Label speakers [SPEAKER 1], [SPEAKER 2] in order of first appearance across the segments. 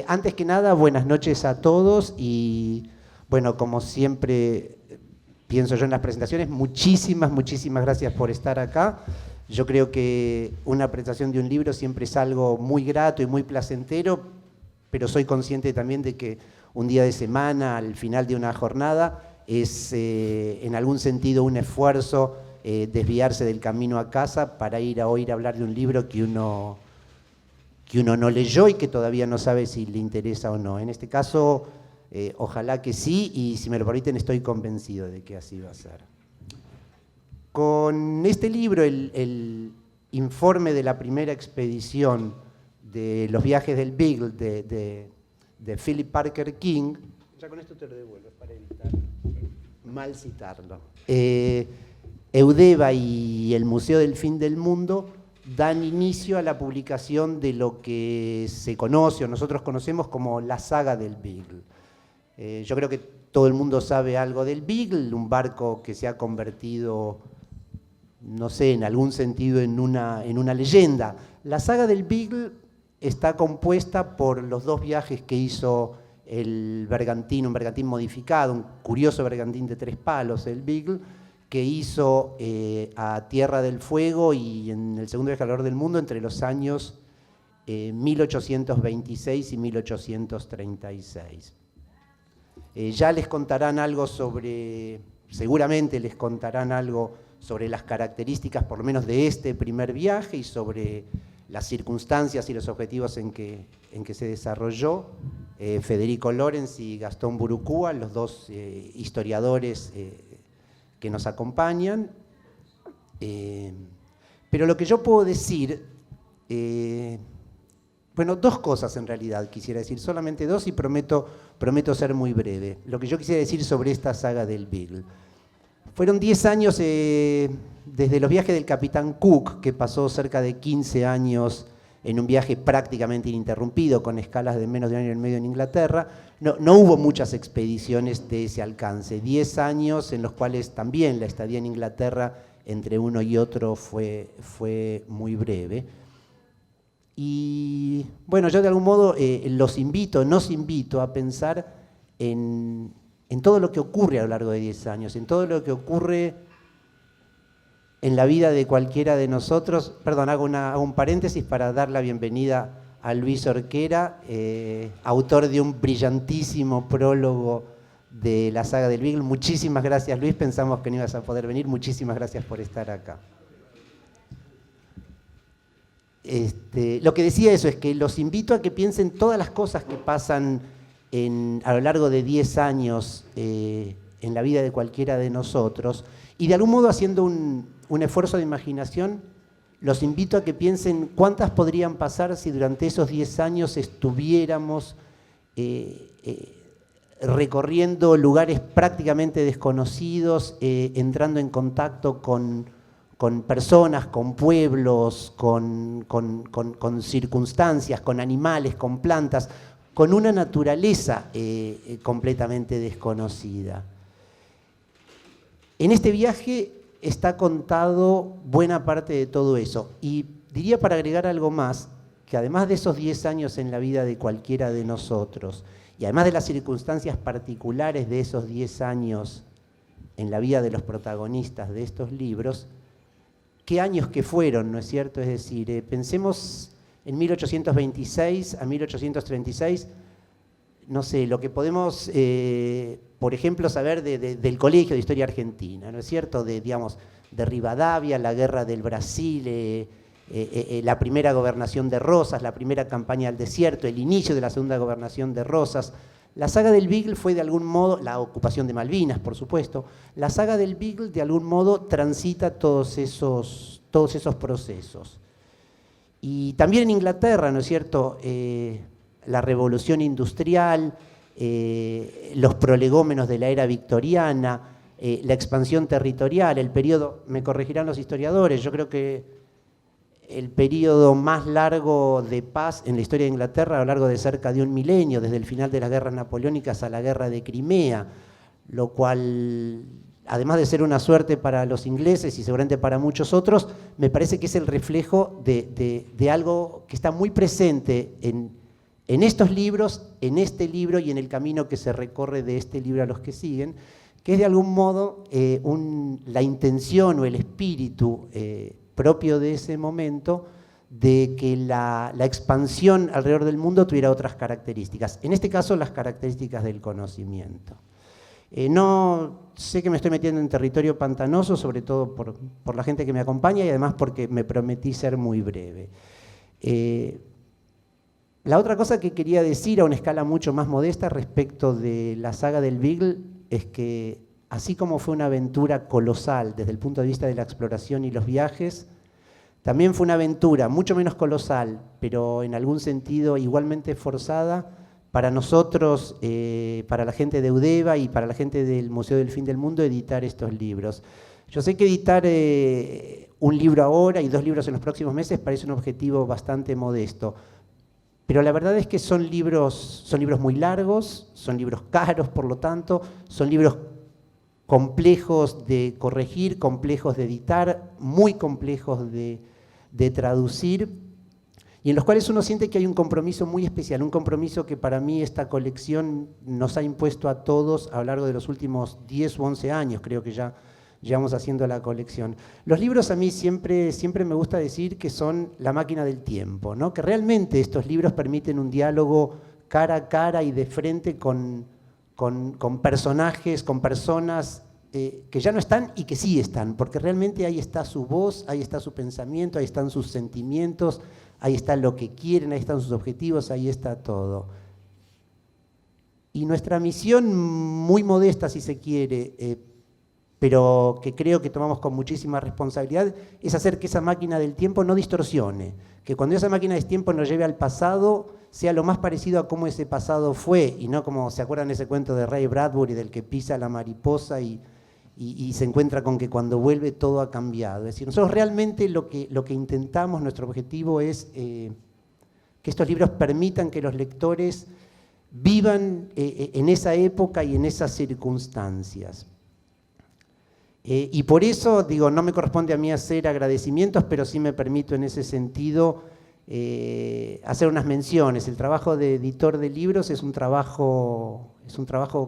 [SPEAKER 1] Antes que nada, buenas noches a todos y, bueno, como siempre pienso yo en las presentaciones, muchísimas gracias por estar acá. Yo creo que una presentación de un libro siempre es algo muy grato y muy placentero, pero soy consciente también de que un día de semana, al final de una jornada, es en algún sentido un esfuerzo desviarse del camino a casa para ir a oír hablar de un libro que uno no leyó y que todavía no sabe si le interesa o no. En este caso, ojalá que sí, y si me lo permiten, estoy convencido de que así va a ser. Con este libro, el informe de la primera expedición de los viajes del Beagle de Philip Parker King, ya con esto te lo devuelvo, para evitar mal citarlo. Eudeva y el Museo del Fin del Mundo dan inicio a la publicación de lo que se conoce o nosotros conocemos como la saga del Beagle. Yo creo que todo el mundo sabe algo del Beagle, un barco que se ha convertido, no sé, en algún sentido en una leyenda. La saga del Beagle está compuesta por los dos viajes que hizo el bergantín, un bergantín modificado, un curioso bergantín de 3 palos, el Beagle, que hizo a Tierra del Fuego y en el segundo viaje alrededor del mundo entre los años 1826 y 1836. Ya les contarán algo seguramente les contarán algo sobre las características, por lo menos de este primer viaje, y sobre las circunstancias y los objetivos en que se desarrolló. Federico Lorenz y Gastón Burucúa, los dos historiadores que nos acompañan, pero lo que yo puedo decir, bueno, 2 cosas en realidad quisiera decir, solamente 2, y prometo ser muy breve. Lo que yo quisiera decir sobre esta saga del Beagle. Fueron 10 años desde los viajes del capitán Cook, que pasó cerca de 15 años en un viaje prácticamente ininterrumpido, con escalas de menos de un año y medio en Inglaterra. No hubo muchas expediciones de ese alcance. 10 años en los cuales también la estadía en Inglaterra entre uno y otro fue muy breve. Y bueno, yo de algún modo nos invito a pensar en todo lo que ocurre a lo largo de 10 años, en todo lo que ocurre en la vida de cualquiera de nosotros. Perdón, hago un paréntesis para dar la bienvenida a Luis Orquera, autor de un brillantísimo prólogo de la saga del Beagle. Muchísimas gracias, Luis, pensamos que no ibas a poder venir, muchísimas gracias por estar acá. Lo que decía eso es que los invito a que piensen todas las cosas que pasan a lo largo de 10 años en la vida de cualquiera de nosotros, y de algún modo haciendo un esfuerzo de imaginación, los invito a que piensen cuántas podrían pasar si durante esos 10 años estuviéramos recorriendo lugares prácticamente desconocidos, entrando en contacto con personas, con pueblos, con circunstancias, con animales, con plantas, con una naturaleza completamente desconocida. En este viaje está contado buena parte de todo eso. Y diría, para agregar algo más, que además de esos 10 años en la vida de cualquiera de nosotros, y además de las circunstancias particulares de esos 10 años en la vida de los protagonistas de estos libros, ¿qué años que fueron, no es cierto? Es decir, pensemos en 1826 a 1836, no sé, lo que podemos, por ejemplo, saber del Colegio de Historia Argentina, ¿no es cierto? De Rivadavia, la Guerra del Brasil, la primera gobernación de Rosas, la primera campaña al desierto, el inicio de la segunda gobernación de Rosas. La saga del Beagle fue de algún modo, la ocupación de Malvinas, por supuesto, la saga del Beagle de algún modo transita todos esos procesos. Y también en Inglaterra, ¿no es cierto?, la revolución industrial, los prolegómenos de la era victoriana, la expansión territorial, el periodo, me corregirán los historiadores, yo creo que el periodo más largo de paz en la historia de Inglaterra a lo largo de cerca de un milenio, desde el final de las guerras napoleónicas a la guerra de Crimea, lo cual, además de ser una suerte para los ingleses y seguramente para muchos otros, me parece que es el reflejo de algo que está muy presente en en estos libros, en este libro y en el camino que se recorre de este libro a los que siguen, que es de algún modo la intención o el espíritu propio de ese momento de que la expansión alrededor del mundo tuviera otras características. En este caso, las características del conocimiento. No sé que me estoy metiendo en territorio pantanoso, sobre todo por la gente que me acompaña y además porque me prometí ser muy breve. La otra cosa que quería decir a una escala mucho más modesta respecto de la saga del Beagle es que, así como fue una aventura colosal desde el punto de vista de la exploración y los viajes, también fue una aventura mucho menos colosal, pero en algún sentido igualmente forzada para nosotros, para la gente de Eudeva y para la gente del Museo del Fin del Mundo, editar estos libros. Yo sé que editar un libro ahora y 2 libros en los próximos meses parece un objetivo bastante modesto, pero la verdad es que son libros muy largos, son libros caros, por lo tanto, son libros complejos de corregir, complejos de editar, muy complejos de traducir, y en los cuales uno siente que hay un compromiso muy especial, un compromiso que para mí esta colección nos ha impuesto a todos a lo largo de los últimos 10 u 11 años, creo que ya llevamos haciendo la colección. Los libros a mí siempre me gusta decir que son la máquina del tiempo, ¿no? Que realmente estos libros permiten un diálogo cara a cara y de frente con personajes, con personas que ya no están y que sí están, porque realmente ahí está su voz, ahí está su pensamiento, ahí están sus sentimientos, ahí está lo que quieren, ahí están sus objetivos, ahí está todo. Y nuestra misión, muy modesta si se quiere, pero que creo que tomamos con muchísima responsabilidad, es hacer que esa máquina del tiempo no distorsione, que cuando esa máquina del tiempo nos lleve al pasado, sea lo más parecido a cómo ese pasado fue, y no como, ¿se acuerdan de ese cuento de Ray Bradbury, del que pisa la mariposa y se encuentra con que cuando vuelve todo ha cambiado? Es decir, nosotros realmente lo que intentamos, nuestro objetivo es que estos libros permitan que los lectores vivan en esa época y en esas circunstancias. Y por eso, digo, no me corresponde a mí hacer agradecimientos, pero sí me permito en ese sentido hacer unas menciones. El trabajo de editor de libros es un trabajo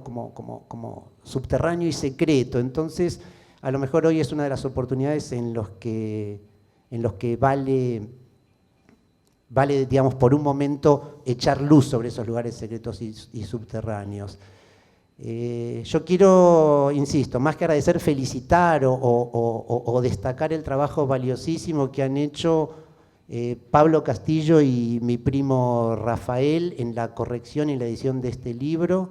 [SPEAKER 1] como subterráneo y secreto. Entonces, a lo mejor hoy es una de las oportunidades en los que vale, digamos, por un momento echar luz sobre esos lugares secretos y subterráneos. Yo quiero, insisto, más que agradecer, felicitar o destacar el trabajo valiosísimo que han hecho Pablo Castillo y mi primo Rafael en la corrección y la edición de este libro.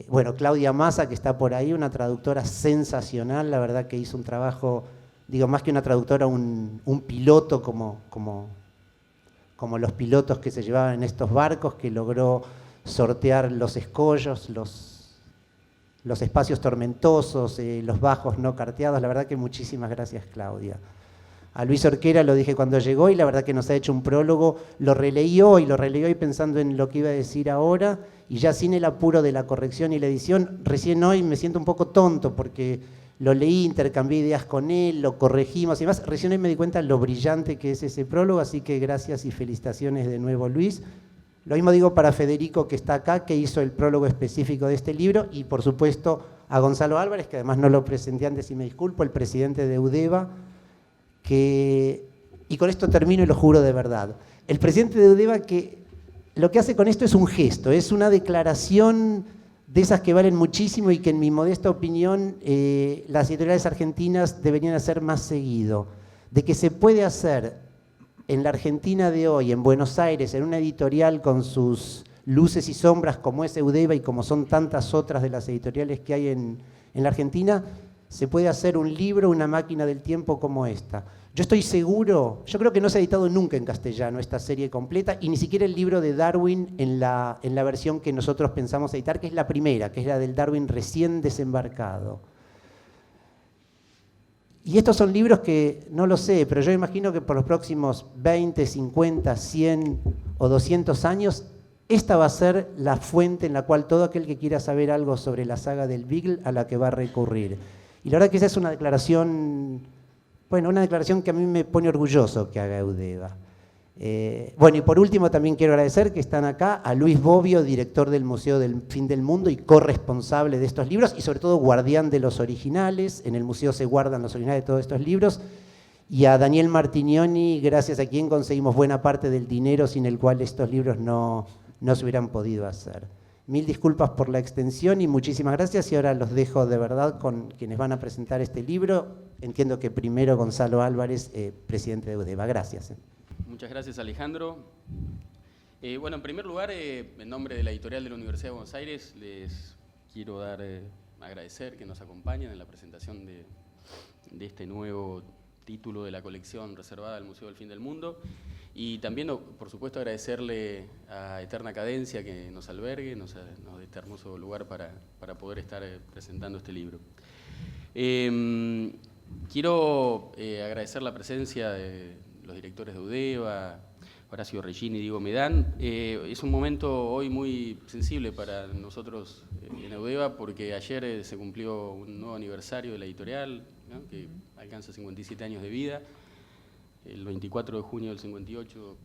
[SPEAKER 1] Bueno, Claudia Massa, que está por ahí, una traductora sensacional, la verdad que hizo un trabajo, digo, más que una traductora, un piloto como los pilotos que se llevaban en estos barcos, que logró sortear los escollos, los espacios tormentosos, los bajos no carteados. La verdad que muchísimas gracias, Claudia. A Luis Orquera lo dije cuando llegó y la verdad que nos ha hecho un prólogo, lo releí hoy pensando en lo que iba a decir ahora, y ya sin el apuro de la corrección y la edición, recién hoy me siento un poco tonto porque lo leí, intercambié ideas con él, lo corregimos y demás. Recién hoy me di cuenta lo brillante que es ese prólogo, así que gracias y felicitaciones de nuevo, Luis. Lo mismo digo para Federico, que está acá, que hizo el prólogo específico de este libro, y por supuesto a Gonzalo Álvarez, que además no lo presenté antes y me disculpo, el presidente de Eudeva, y con esto termino y lo juro de verdad. El presidente de Eudeva, que lo que hace con esto es un gesto, es una declaración de esas que valen muchísimo y que en mi modesta opinión las editoriales argentinas deberían hacer más seguido, de que se puede hacer en la Argentina de hoy, en Buenos Aires, en una editorial con sus luces y sombras como es Eudeva y como son tantas otras de las editoriales que hay en la Argentina, se puede hacer un libro, una máquina del tiempo como esta. Yo estoy seguro, yo creo que no se ha editado nunca en castellano esta serie completa, y ni siquiera el libro de Darwin en la versión que nosotros pensamos editar, que es la primera, que es la del Darwin recién desembarcado. Y estos son libros que, no lo sé, pero yo imagino que por los próximos 20, 50, 100 o 200 años, esta va a ser la fuente en la cual todo aquel que quiera saber algo sobre la saga del Beagle a la que va a recurrir. Y la verdad que esa es una declaración, bueno, una declaración que a mí me pone orgulloso que haga Eudeva. Bueno, y por último también quiero agradecer que están acá a Luis Bobbio, director del Museo del Fin del Mundo y corresponsable de estos libros, y sobre todo guardián de los originales. En el museo se guardan los originales de todos estos libros. Y a Daniel Martignoni, gracias a quien conseguimos buena parte del dinero sin el cual estos libros no se hubieran podido hacer. Mil disculpas por la extensión y muchísimas gracias, y ahora los dejo de verdad con quienes van a presentar este libro. Entiendo que primero Gonzalo Álvarez, presidente de UDEVA. Gracias.
[SPEAKER 2] Muchas gracias, Alejandro. Bueno, en primer lugar, en nombre de la editorial de la Universidad de Buenos Aires, les quiero agradecer que nos acompañen en la presentación de este nuevo título de la colección reservada al Museo del Fin del Mundo. Y también, por supuesto, agradecerle a Eterna Cadencia que nos albergue, nos dé este hermoso lugar para poder estar presentando este libro. Quiero agradecer la presencia de los directores de UDEVA, Horacio Regini y Diego Medán. Es un momento hoy muy sensible para nosotros en UDEVA, porque ayer se cumplió un nuevo aniversario de la editorial, ¿no?, que alcanza 57 años de vida. El 24 de junio del 58,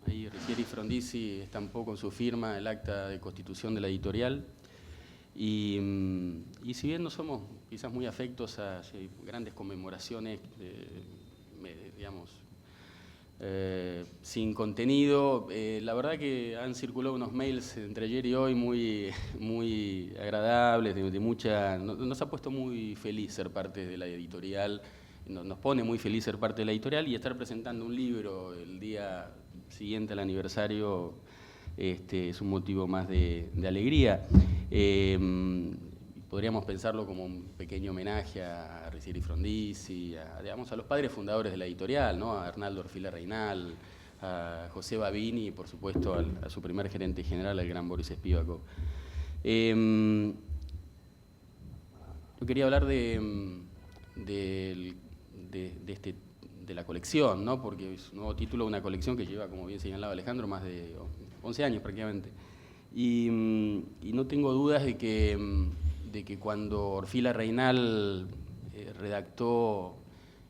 [SPEAKER 2] ahí Riccieri Frondizi estampó con su firma el acta de constitución de la editorial. Y si bien no somos quizás muy afectos a grandes conmemoraciones, digamos, sin contenido, la verdad que han circulado unos mails entre ayer y hoy muy agradables, nos ha puesto muy feliz ser parte de la editorial. Nos pone muy feliz ser parte de la editorial, y estar presentando un libro el día siguiente al aniversario es un motivo más de alegría. Podríamos pensarlo como un pequeño homenaje a Riccieri Frondizi, digamos, a los padres fundadores de la editorial, ¿no?, a Arnaldo Orfila Reynal, a José Babini y, por supuesto, a su primer gerente general, al gran Boris Spivakov. Yo quería hablar de la colección, ¿no?, porque es un nuevo título de una colección que lleva, como bien señalaba Alejandro, más de 11 años prácticamente. Y no tengo dudas de que cuando Orfila Reynal redactó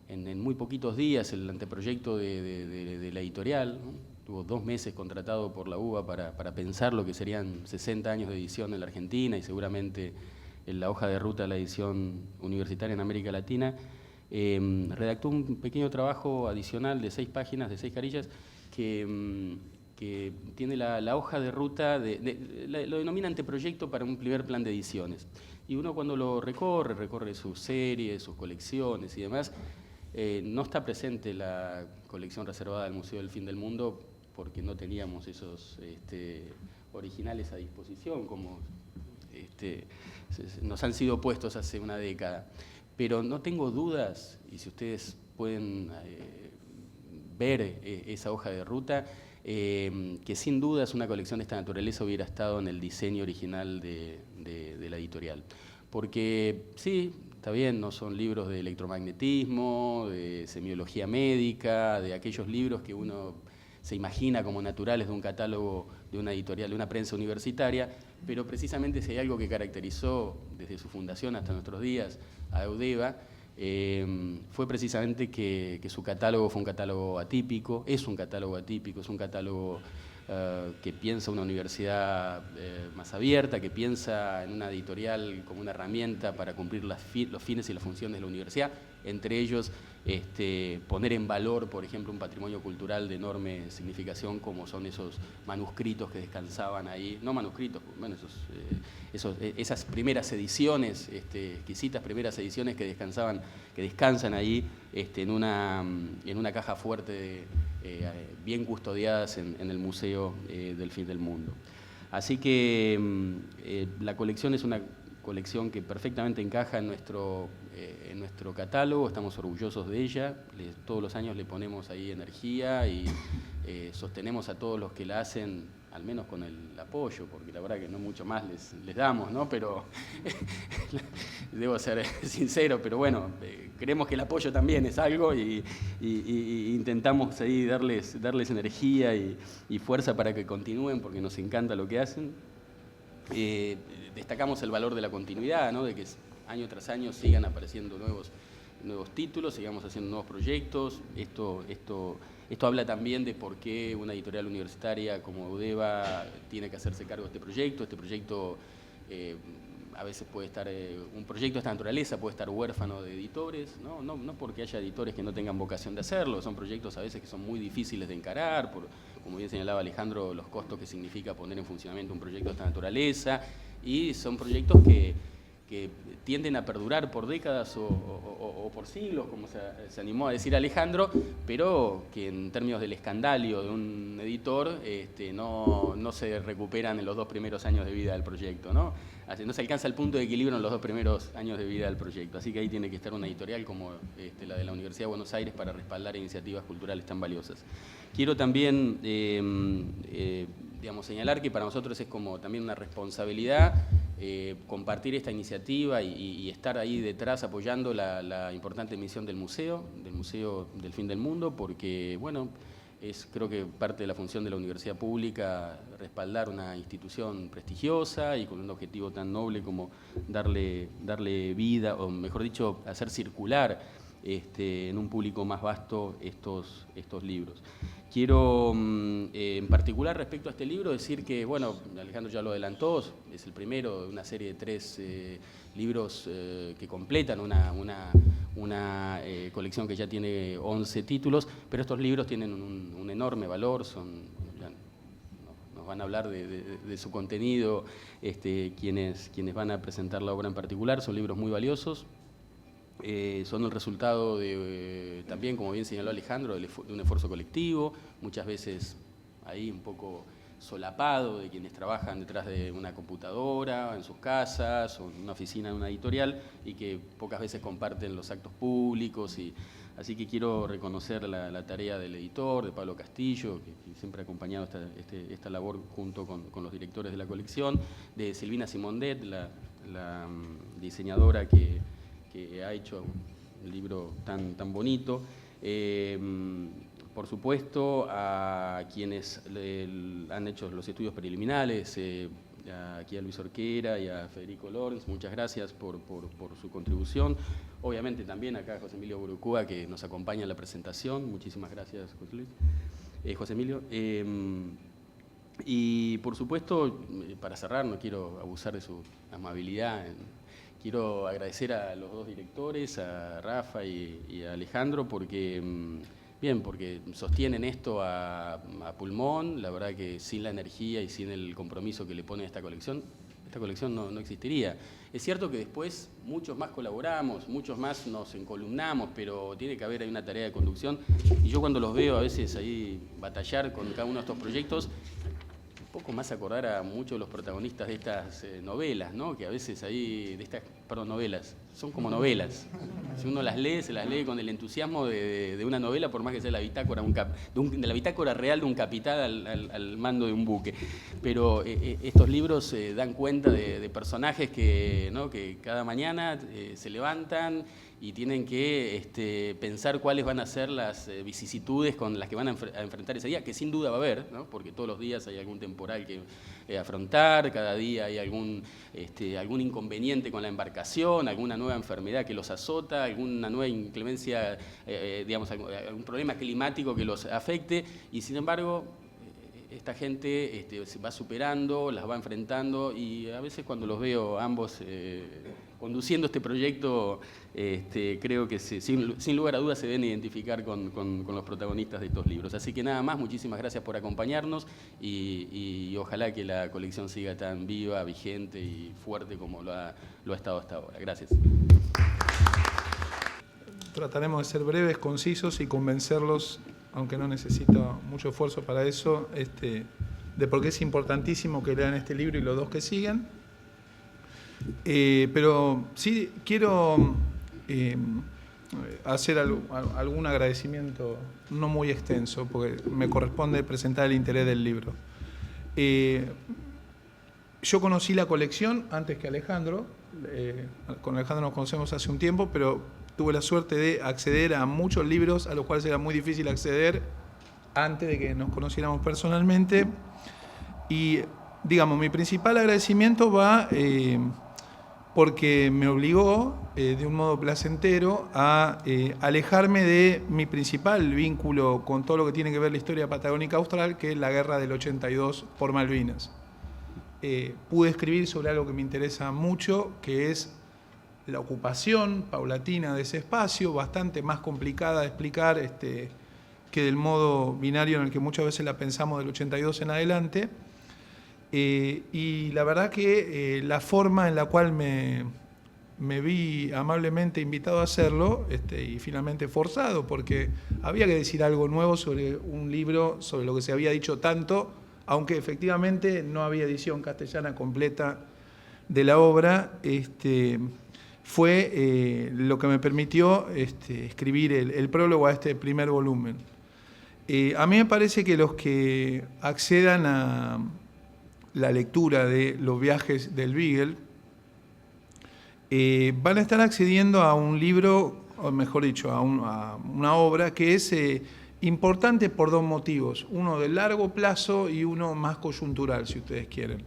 [SPEAKER 2] en muy poquitos días el anteproyecto de la editorial, ¿no?, tuvo 2 meses contratado por la UBA para pensar lo que serían 60 años de edición en la Argentina y seguramente en la hoja de ruta de la edición universitaria en América Latina. Redactó un pequeño trabajo adicional de 6 páginas, de 6 carillas, que tiene la hoja de ruta, lo denomina anteproyecto para un primer plan de ediciones. Y uno, cuando lo recorre sus series, sus colecciones y demás, no está presente la colección reservada del Museo del Fin del Mundo, porque no teníamos esos originales a disposición, como nos han sido puestos hace una década. Pero no tengo dudas, y si ustedes pueden ver esa hoja de ruta, que sin dudas una colección de esta naturaleza hubiera estado en el diseño original de la editorial. Porque sí, está bien, no son libros de electromagnetismo, de semiología médica, de aquellos libros que uno se imagina como naturales de un catálogo de una editorial, de una prensa universitaria, pero precisamente si hay algo que caracterizó desde su fundación hasta nuestros días a UDEVA, fue precisamente que su catálogo fue un catálogo atípico, es un catálogo atípico, es un catálogo que piensa una universidad más abierta, que piensa en una editorial como una herramienta para cumplir los fines y las funciones de la universidad, entre ellos poner en valor, por ejemplo, un patrimonio cultural de enorme significación, como son esos manuscritos que descansaban ahí, no manuscritos, bueno, esas primeras ediciones, exquisitas primeras ediciones que descansan ahí en una caja fuerte, bien custodiadas en el Museo del Fin del Mundo. Así que la colección es una colección que perfectamente encaja en nuestro catálogo, estamos orgullosos de ella, todos los años le ponemos ahí energía y sostenemos a todos los que la hacen, al menos con el apoyo, porque la verdad que no mucho más les damos, ¿no? Pero debo ser sincero, pero bueno, creemos que el apoyo también es algo y intentamos ahí darles energía y fuerza para que continúen, porque nos encanta lo que hacen. Destacamos el valor de la continuidad, ¿no?, de que año tras año sigan apareciendo nuevos títulos, sigamos haciendo nuevos proyectos. Esto Esto habla también de por qué una editorial universitaria como Eudeva tiene que hacerse cargo de este proyecto. Este proyecto a veces puede estar, un proyecto de esta naturaleza puede estar huérfano de editores, no porque haya editores que no tengan vocación de hacerlo, son proyectos a veces que son muy difíciles de encarar, por, como bien señalaba Alejandro, los costos que significa poner en funcionamiento un proyecto de esta naturaleza, y son proyectos que tienden a perdurar por décadas o por siglos, como se animó a decir Alejandro, pero que en términos del escandalio de un editor no se recuperan en los 2 primeros años de vida del proyecto, ¿no? No se alcanza el punto de equilibrio en los 2 primeros años de vida del proyecto, así que ahí tiene que estar una editorial como la de la Universidad de Buenos Aires para respaldar iniciativas culturales tan valiosas. Quiero también señalar que para nosotros es como también una responsabilidad compartir esta iniciativa y estar ahí detrás apoyando la importante misión del Museo del Fin del Mundo, porque, bueno, es creo que parte de la función de la universidad pública respaldar una institución prestigiosa y con un objetivo tan noble como darle vida, o mejor dicho, hacer circular en un público más vasto estos libros. Quiero, en particular respecto a este libro, decir que, bueno, Alejandro ya lo adelantó, es el primero de una serie de 3 libros que completan una colección que ya tiene 11 títulos, pero estos libros tienen un enorme valor, nos van a hablar de su contenido quienes van a presentar la obra en particular, son libros muy valiosos. Son el resultado también, como bien señaló Alejandro, de un esfuerzo colectivo, muchas veces ahí un poco solapado de quienes trabajan detrás de una computadora, en sus casas, o en una oficina de una editorial, y que pocas veces comparten los actos públicos. Así que quiero reconocer la tarea del editor, de Pablo Castillo, que siempre ha acompañado esta labor junto con los directores de la colección, de Silvina Simondet, la diseñadora que ha hecho un libro tan bonito. Por supuesto, a quienes han hecho los estudios preliminares, aquí a Luis Orquera y a Federico Lorenz, muchas gracias por su contribución. Obviamente también acá a José Emilio Burucúa, que nos acompaña en la presentación. Muchísimas gracias, José Emilio. Y por supuesto, para cerrar, no quiero abusar de su amabilidad, quiero agradecer a los 2 directores, a Rafa y a Alejandro, porque sostienen esto a pulmón. La verdad que sin la energía y sin el compromiso que le pone esta colección no existiría. Es cierto que después muchos más colaboramos, muchos más nos encolumnamos, pero tiene que haber ahí una tarea de conducción. Y yo cuando los veo a veces ahí batallar con cada uno de estos proyectos, un poco más acordar a muchos de los protagonistas de estas novelas, ¿no? Que a veces novelas, son como novelas. Si uno se las lee con el entusiasmo de una novela, por más que sea la bitácora, de la bitácora real de un capitán al mando de un buque. Pero estos libros dan cuenta de personajes que cada mañana se levantan y tienen que pensar cuáles van a ser las vicisitudes con las que van a enfrentar ese día, que sin duda va a haber, ¿no? Porque todos los días hay algún temporal que afrontar, cada día hay algún inconveniente con la embarcación, alguna nueva enfermedad que los azota, alguna nueva inclemencia, algún problema climático que los afecte, y sin embargo esta gente se va superando, las va enfrentando, y a veces cuando los veo ambos conduciendo este proyecto, creo que sin lugar a dudas se deben identificar con los protagonistas de estos libros. Así que nada más, muchísimas gracias por acompañarnos y ojalá que la colección siga tan viva, vigente y fuerte como lo ha estado hasta ahora. Gracias.
[SPEAKER 3] Trataremos de ser breves, concisos y convencerlos, aunque no necesito mucho esfuerzo para eso, de por qué es importantísimo que lean este libro y los 2 que siguen. Pero sí quiero hacer algún agradecimiento no muy extenso, porque me corresponde presentar el interés del libro. Yo conocí la colección antes que Alejandro. Con Alejandro nos conocemos hace un tiempo, pero tuve la suerte de acceder a muchos libros a los cuales era muy difícil acceder antes de que nos conociéramos personalmente. Y, digamos, mi principal agradecimiento va porque me obligó de un modo placentero a alejarme de mi principal vínculo con todo lo que tiene que ver la historia patagónica austral, que es la guerra del 82 por Malvinas. Pude escribir sobre algo que me interesa mucho, que es la ocupación paulatina de ese espacio, bastante más complicada de explicar que del modo binario en el que muchas veces la pensamos del 82 en adelante. Y la verdad que la forma en la cual me vi amablemente invitado a hacerlo y finalmente forzado, porque había que decir algo nuevo sobre un libro sobre lo que se había dicho tanto, aunque efectivamente no había edición castellana completa de la obra, fue lo que me permitió escribir el prólogo a este primer volumen. A mí me parece que los que accedan a la lectura de los viajes del Beagle van a estar accediendo a un libro, o mejor dicho, a una obra que es importante por dos motivos, uno de largo plazo y uno más coyuntural, si ustedes quieren.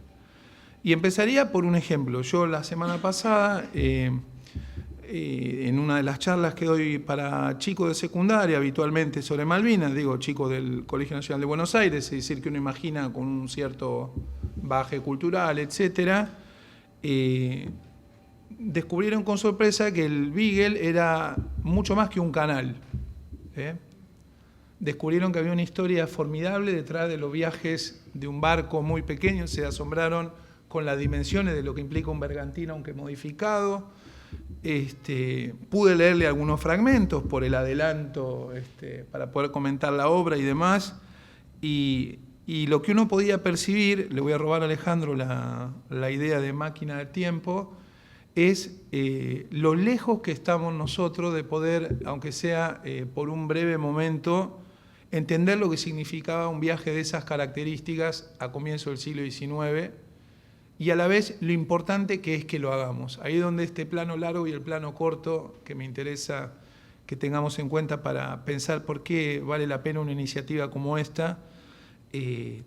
[SPEAKER 3] Y empezaría por un ejemplo. Yo la semana pasada, en una de las charlas que doy para chicos de secundaria, habitualmente sobre Malvinas, digo chicos del Colegio Nacional de Buenos Aires, es decir, que uno imagina con un cierto bagaje cultural, etc., descubrieron con sorpresa que el Beagle era mucho más que un canal. Descubrieron que había una historia formidable detrás de los viajes de un barco muy pequeño, se asombraron con las dimensiones de lo que implica un bergantino, aunque modificado. Pude leerle algunos fragmentos por el adelanto para poder comentar la obra y demás, y lo que uno podía percibir, le voy a robar a Alejandro la idea de máquina del tiempo, es lo lejos que estamos nosotros de poder, aunque sea por un breve momento, entender lo que significaba un viaje de esas características a comienzos del siglo XIX, y a la vez lo importante que es que lo hagamos. Ahí es donde este plano largo y el plano corto, que me interesa que tengamos en cuenta para pensar por qué vale la pena una iniciativa como esta,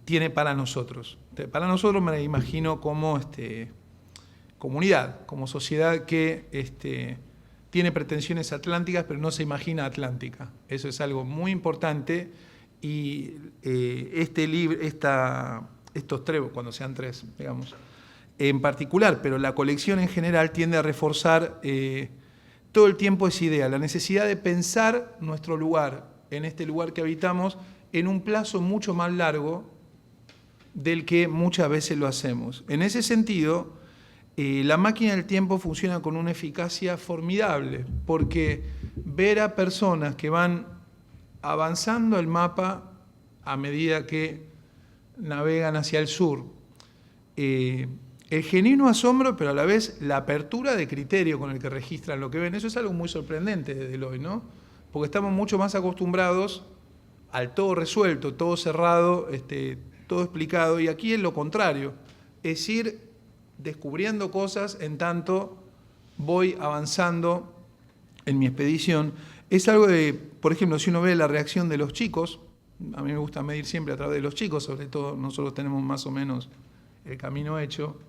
[SPEAKER 3] tiene para nosotros. Para nosotros me la imagino como comunidad, como sociedad que tiene pretensiones atlánticas, pero no se imagina atlántica. Eso es algo muy importante, y estos tres, cuando sean tres, digamos, en particular, pero la colección en general tiende a reforzar todo el tiempo esa idea, la necesidad de pensar nuestro lugar, en este lugar que habitamos, en un plazo mucho más largo del que muchas veces lo hacemos. En ese sentido, la máquina del tiempo funciona con una eficacia formidable, porque ver a personas que van avanzando el mapa a medida que navegan hacia el sur, el genuino asombro, pero a la vez la apertura de criterio con el que registran lo que ven, eso es algo muy sorprendente desde hoy, ¿no? Porque estamos mucho más acostumbrados al todo resuelto, todo cerrado, todo explicado, y aquí es lo contrario, es ir descubriendo cosas en tanto voy avanzando en mi expedición. Es algo de, por ejemplo, si uno ve la reacción de los chicos, a mí me gusta medir siempre a través de los chicos, sobre todo nosotros tenemos más o menos el camino hecho,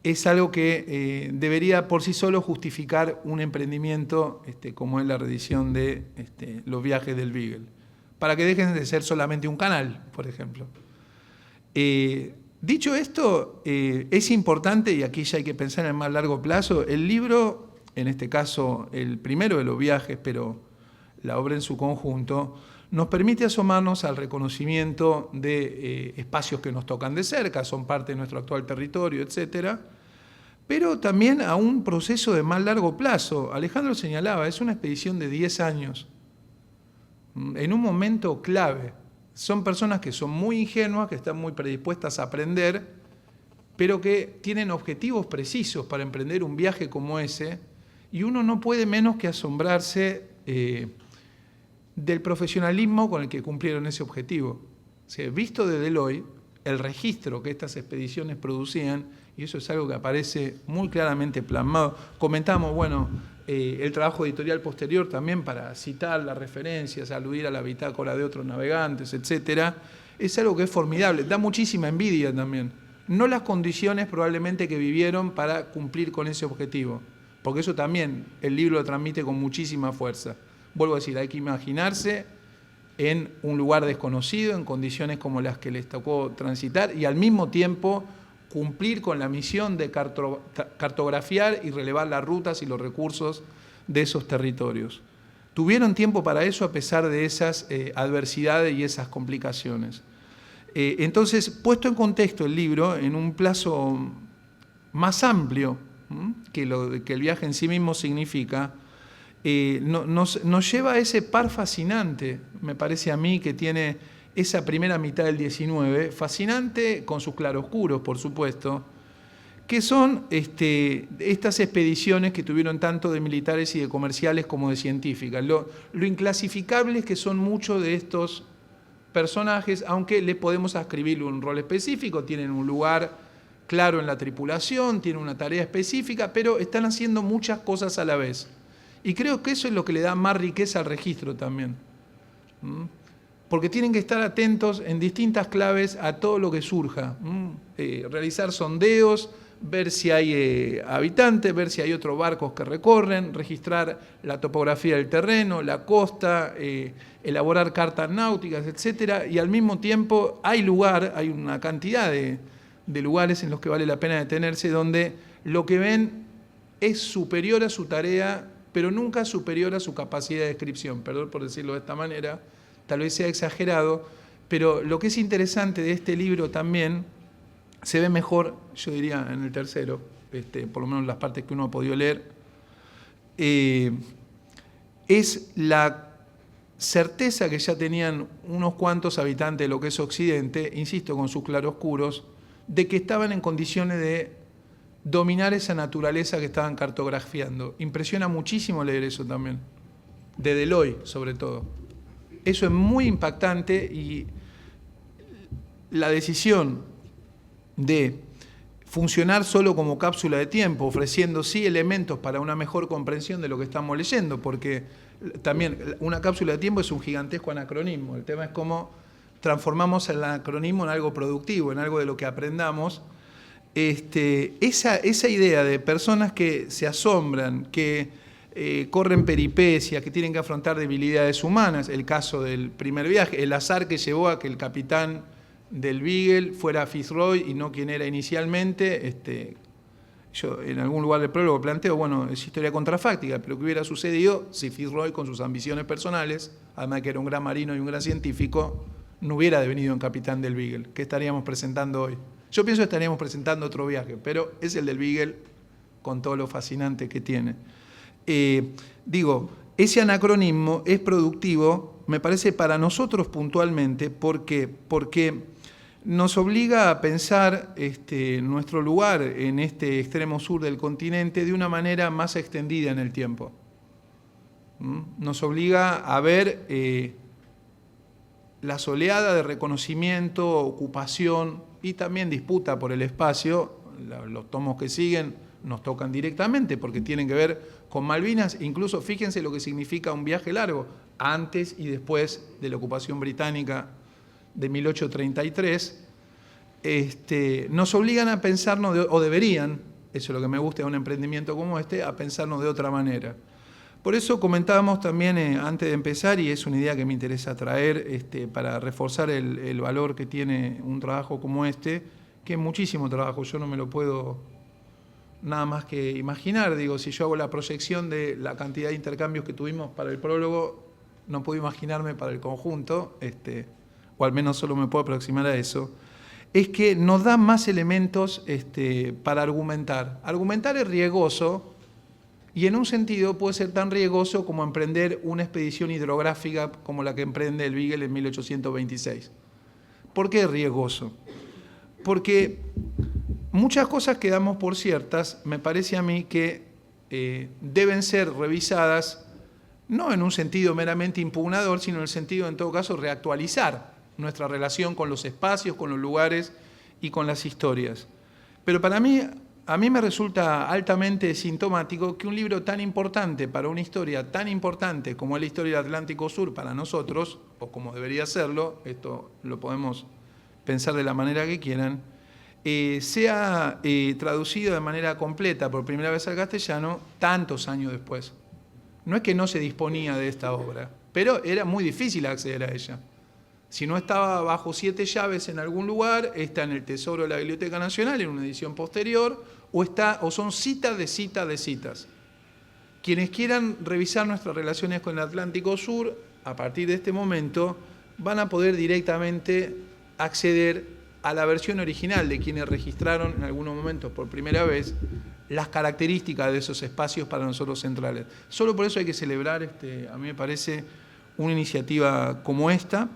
[SPEAKER 3] es algo que debería por sí solo justificar un emprendimiento como es la reedición de los viajes del Beagle, para que dejen de ser solamente un canal, por ejemplo. Dicho esto, es importante, y aquí ya hay que pensar en el más largo plazo, el libro, en este caso el primero de los viajes, pero la obra en su conjunto, nos permite asomarnos al reconocimiento de espacios que nos tocan de cerca, son parte de nuestro actual territorio, etcétera, pero también a un proceso de más largo plazo. Alejandro señalaba, es una expedición de 10 años, en un momento clave. Son personas que son muy ingenuas, que están muy predispuestas a aprender, pero que tienen objetivos precisos para emprender un viaje como ese, y uno no puede menos que asombrarse del profesionalismo con el que cumplieron ese objetivo. O sea, visto desde hoy, el registro que estas expediciones producían, y eso es algo que aparece muy claramente plasmado. Comentamos, bueno, el trabajo editorial posterior también para citar las referencias, aludir a la bitácora de otros navegantes, etcétera. Es algo que es formidable, da muchísima envidia también. no las condiciones probablemente que vivieron para cumplir con ese objetivo, porque eso también el libro lo transmite con muchísima fuerza. Vuelvo a decir, hay que imaginarse en un lugar desconocido, en condiciones como las que les tocó transitar, y al mismo tiempo cumplir con la misión de cartografiar y relevar las rutas y los recursos de esos territorios. Tuvieron tiempo para eso a pesar de esas adversidades y esas complicaciones. Entonces, puesto en contexto el libro, en un plazo más amplio que el viaje en sí mismo significa, nos lleva a ese par fascinante, me parece a mí, que tiene esa primera mitad del 19, fascinante con sus claroscuros, por supuesto, que son estas expediciones que tuvieron tanto de militares y de comerciales como de científicas. Lo inclasificables que son muchos de estos personajes, aunque les podemos ascribir un rol específico, tienen un lugar claro en la tripulación, tienen una tarea específica, pero están haciendo muchas cosas a la vez. Y creo que eso es lo que le da más riqueza al registro también. Porque tienen que estar atentos en distintas claves a todo lo que surja. Realizar sondeos, ver si hay habitantes, ver si hay otros barcos que recorren, registrar la topografía del terreno, la costa, elaborar cartas náuticas, etc. Y al mismo tiempo hay una cantidad de lugares en los que vale la pena detenerse, donde lo que ven es superior a su tarea, pero nunca superior a su capacidad de descripción. Perdón por decirlo de esta manera, tal vez sea exagerado, pero lo que es interesante de este libro también se ve mejor, yo diría, en el tercero, por lo menos las partes que uno ha podido leer, es la certeza que ya tenían unos cuantos habitantes de lo que es Occidente, insisto, con sus claroscuros, de que estaban en condiciones de dominar esa naturaleza que estaban cartografiando. Impresiona muchísimo leer eso también, de Deloy sobre todo. Eso es muy impactante, y la decisión de funcionar solo como cápsula de tiempo, ofreciendo sí elementos para una mejor comprensión de lo que estamos leyendo, porque también una cápsula de tiempo es un gigantesco anacronismo. El tema es cómo transformamos el anacronismo en algo productivo, en algo de lo que aprendamos. Esa idea de personas que se asombran, que corren peripecias, que tienen que afrontar debilidades humanas, el caso del primer viaje, el azar que llevó a que el capitán del Beagle fuera Fitzroy y no quien era inicialmente. Yo en algún lugar del prólogo planteo, bueno, es historia contrafáctica, pero ¿qué hubiera sucedido si Fitzroy, con sus ambiciones personales, además de que era un gran marino y un gran científico, no hubiera devenido en capitán del Beagle? ¿Qué estaríamos presentando hoy? Yo pienso que estaríamos presentando otro viaje, pero es el del Beagle con todo lo fascinante que tiene. Ese anacronismo es productivo, me parece, para nosotros puntualmente, porque nos obliga a pensar nuestro lugar en este extremo sur del continente de una manera más extendida en el tiempo. Nos obliga a ver las oleadas de reconocimiento, ocupación y también disputa por el espacio. Los tomos que siguen nos tocan directamente porque tienen que ver con Malvinas. Incluso fíjense lo que significa un viaje largo, antes y después de la ocupación británica de 1833, nos obligan a pensarnos, o deberían, eso es lo que me gusta de un emprendimiento como a pensarnos de otra manera. Por eso comentábamos también antes de empezar, y es una idea que me interesa traer para reforzar el valor que tiene un trabajo como que es muchísimo trabajo, yo no me lo puedo nada más que imaginar. Si yo hago la proyección de la cantidad de intercambios que tuvimos para el prólogo, no puedo imaginarme para el conjunto, o al menos solo me puedo aproximar a eso, es que nos da más elementos para argumentar. Argumentar es riesgoso, y en un sentido puede ser tan riesgoso como emprender una expedición hidrográfica como la que emprende el Beagle en 1826. ¿Por qué es riesgoso? Porque muchas cosas que damos por ciertas, me parece a mí que deben ser revisadas, no en un sentido meramente impugnador, sino en el sentido, en todo caso, reactualizar nuestra relación con los espacios, con los lugares y con las historias. Pero a mí me resulta altamente sintomático que un libro tan importante para una historia tan importante como es la historia del Atlántico Sur para nosotros, o como debería serlo, esto lo podemos pensar de la manera que quieran, sea traducido de manera completa por primera vez al castellano tantos años después. No es que no se disponía de esta obra, pero era muy difícil acceder a ella. Si no estaba bajo 7 llaves en algún lugar, está en el tesoro de la Biblioteca Nacional, en una edición posterior, o son citas de citas de citas. Quienes quieran revisar nuestras relaciones con el Atlántico Sur, a partir de este momento, van a poder directamente acceder a la versión original de quienes registraron en algunos momentos por primera vez las características de esos espacios para nosotros centrales. Solo por eso hay que celebrar, a mí me parece, una iniciativa como esta.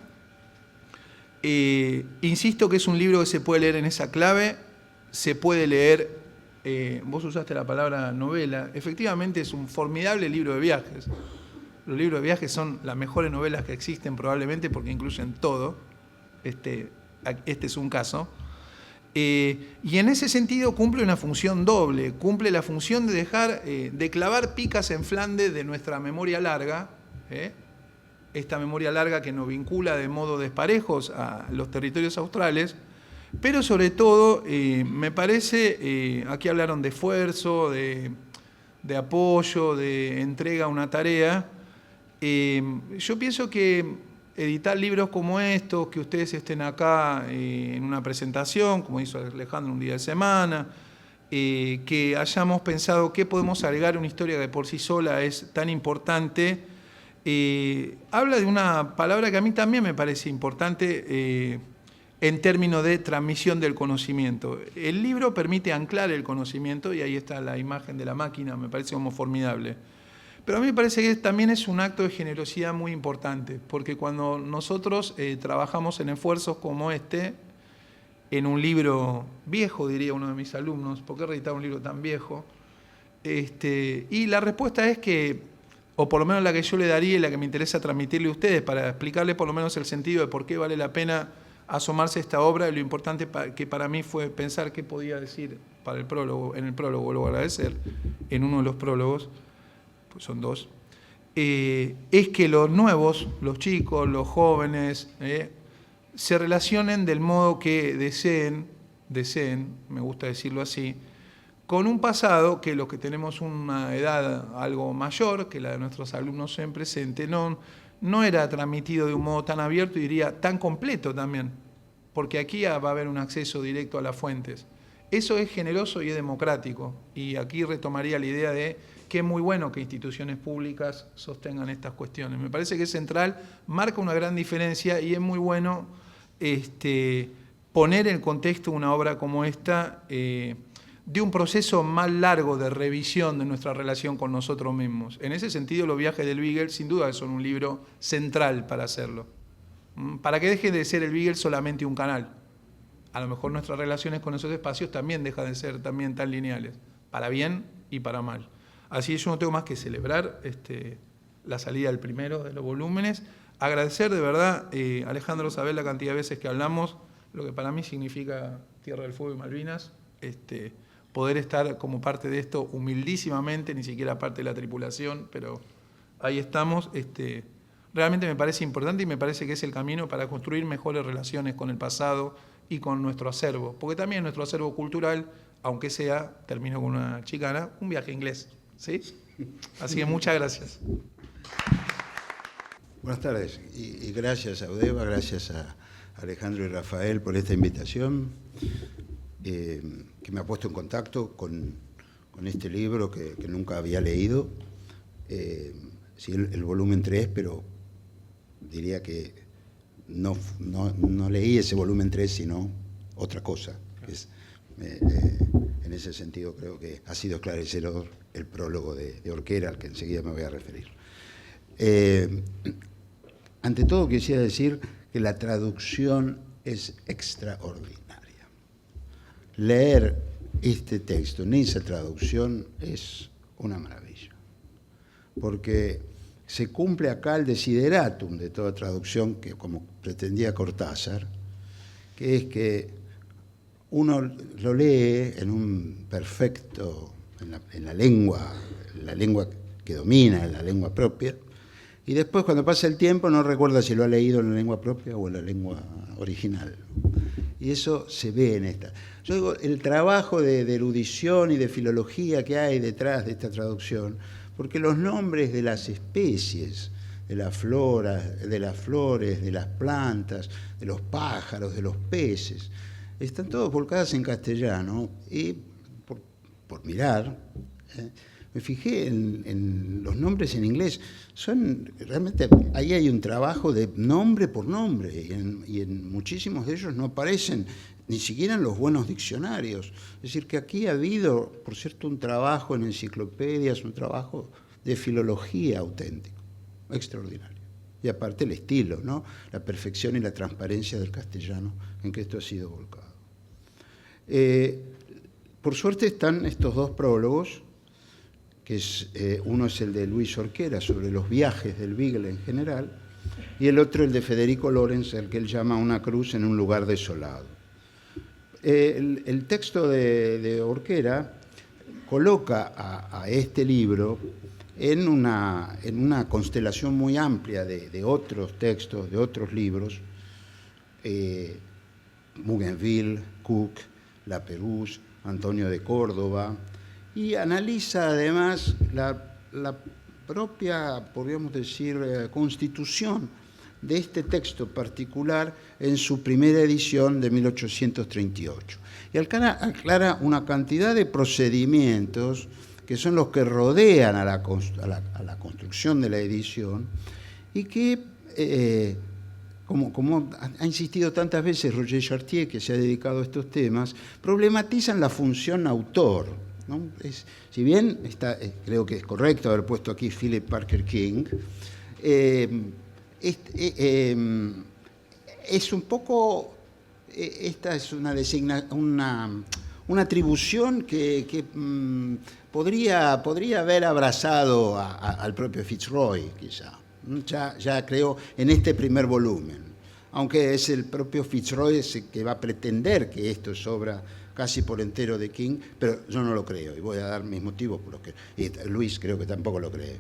[SPEAKER 3] Insisto que es un libro que se puede leer en esa clave, se puede leer, vos usaste la palabra novela, efectivamente es un formidable libro de viajes. Los libros de viajes son las mejores novelas que existen probablemente porque incluyen todo, este es un caso, y en ese sentido cumple una función doble, cumple la función de dejar, de clavar picas en Flandes de nuestra memoria larga, esta memoria larga que nos vincula de modo desparejos a los territorios australes, pero sobre todo, me parece, aquí hablaron de esfuerzo, de apoyo, de entrega a una tarea. Yo pienso que editar libros como estos, que ustedes estén acá en una presentación, como hizo Alejandro un día de semana, que hayamos pensado qué podemos agregar a una historia que por sí sola es tan importante, habla de una palabra que a mí también me parece importante en términos de transmisión del conocimiento. El libro permite anclar el conocimiento, y ahí está la imagen de la máquina, me parece como formidable. Pero a mí me parece que también es un acto de generosidad muy importante, porque cuando nosotros trabajamos en esfuerzos como este, en un libro viejo, diría uno de mis alumnos, ¿por qué reeditar un libro tan viejo? Y la respuesta es que, o por lo menos la que yo le daría y la que me interesa transmitirle a ustedes, para explicarles por lo menos el sentido de por qué vale la pena asomarse a esta obra, y lo importante que para mí fue pensar qué podía decir para el prólogo, en el prólogo, lo voy a agradecer, en uno de los prólogos, pues son 2, es que los nuevos, los chicos, los jóvenes, se relacionen del modo que deseen, me gusta decirlo así, con un pasado que los que tenemos una edad algo mayor, que la de nuestros alumnos en presente, no era transmitido de un modo tan abierto y diría tan completo también, porque aquí va a haber un acceso directo a las fuentes. Eso es generoso y es democrático, y aquí retomaría la idea de que es muy bueno que instituciones públicas sostengan estas cuestiones. Me parece que es central, marca una gran diferencia, y es muy bueno poner en contexto una obra como esta de un proceso más largo de revisión de nuestra relación con nosotros mismos. En ese sentido, Los viajes del Beagle sin duda son un libro central para hacerlo. Para que deje de ser el Beagle solamente un canal. A lo mejor nuestras relaciones con esos espacios también dejan de ser también tan lineales, para bien y para mal. Así yo no tengo más que celebrar la salida del primero de los volúmenes. Agradecer de verdad, Alejandro, saber la cantidad de veces que hablamos, lo que para mí significa Tierra del Fuego y Malvinas, poder estar como parte de esto humildísimamente, ni siquiera parte de la tripulación, pero ahí estamos. Realmente me parece importante y me parece que es el camino para construir mejores relaciones con el pasado y con nuestro acervo, porque también nuestro acervo cultural, aunque sea, termino con una chicana, un viaje inglés, ¿sí? Así que muchas gracias.
[SPEAKER 4] Buenas tardes y gracias a Udeva, gracias a Alejandro y Rafael por esta invitación, que me ha puesto en contacto con este libro que nunca había leído, sí, el volumen 3, pero diría que no leí ese volumen 3, sino otra cosa. En ese sentido creo que ha sido esclarecedor el prólogo de Orquera, al que enseguida me voy a referir. Ante todo quisiera decir que la traducción es extraordinaria. Leer este texto en esa traducción es una maravilla, porque se cumple acá el desideratum de toda traducción, que como pretendía Cortázar, que es que uno lo lee en un perfecto, en la lengua que domina, en la lengua propia, y después cuando pasa el tiempo no recuerda si lo ha leído en la lengua propia o en la lengua original. Y eso se ve en esta. Yo digo, el trabajo de erudición y de filología que hay detrás de esta traducción, porque los nombres de las especies, de la flora, de las flores, de las plantas, de los pájaros, de los peces, están todos volcados en castellano, y por mirar, me fijé en los nombres en inglés. Realmente ahí hay un trabajo de nombre por nombre, y en muchísimos de ellos no aparecen ni siquiera en los buenos diccionarios. Es decir, que aquí ha habido, por cierto, un trabajo en enciclopedias, un trabajo de filología auténtico, extraordinario. Y aparte el estilo, ¿no? La perfección y la transparencia del castellano en que esto ha sido volcado. Por suerte están estos dos prólogos, que uno es el de Luis Orquera sobre los viajes del Beagle en general, y el otro el de Federico Lorenz, al que él llama Una cruz en un lugar desolado. El texto de Orquera coloca a este libro en una constelación muy amplia de otros textos, de otros libros, Bougainville, Cook, La Pérouse, Antonio de Córdoba, y analiza además la propia, podríamos decir, constitución de este texto particular en su primera edición de 1838. Y aclara una cantidad de procedimientos que son los que rodean a la construcción de la edición, y que, como ha insistido tantas veces Roger Chartier, que se ha dedicado a estos temas, problematizan la función autor, ¿no? Si bien creo que es correcto haber puesto aquí Philip Parker King, es un poco, esta es una atribución que podría haber abrazado al propio Fitzroy, quizá, ya creo, en este primer volumen, aunque es el propio Fitzroy que va a pretender que esto es obra casi por entero de King, pero yo no lo creo, y voy a dar mis motivos por los que... Y Luis creo que tampoco lo cree.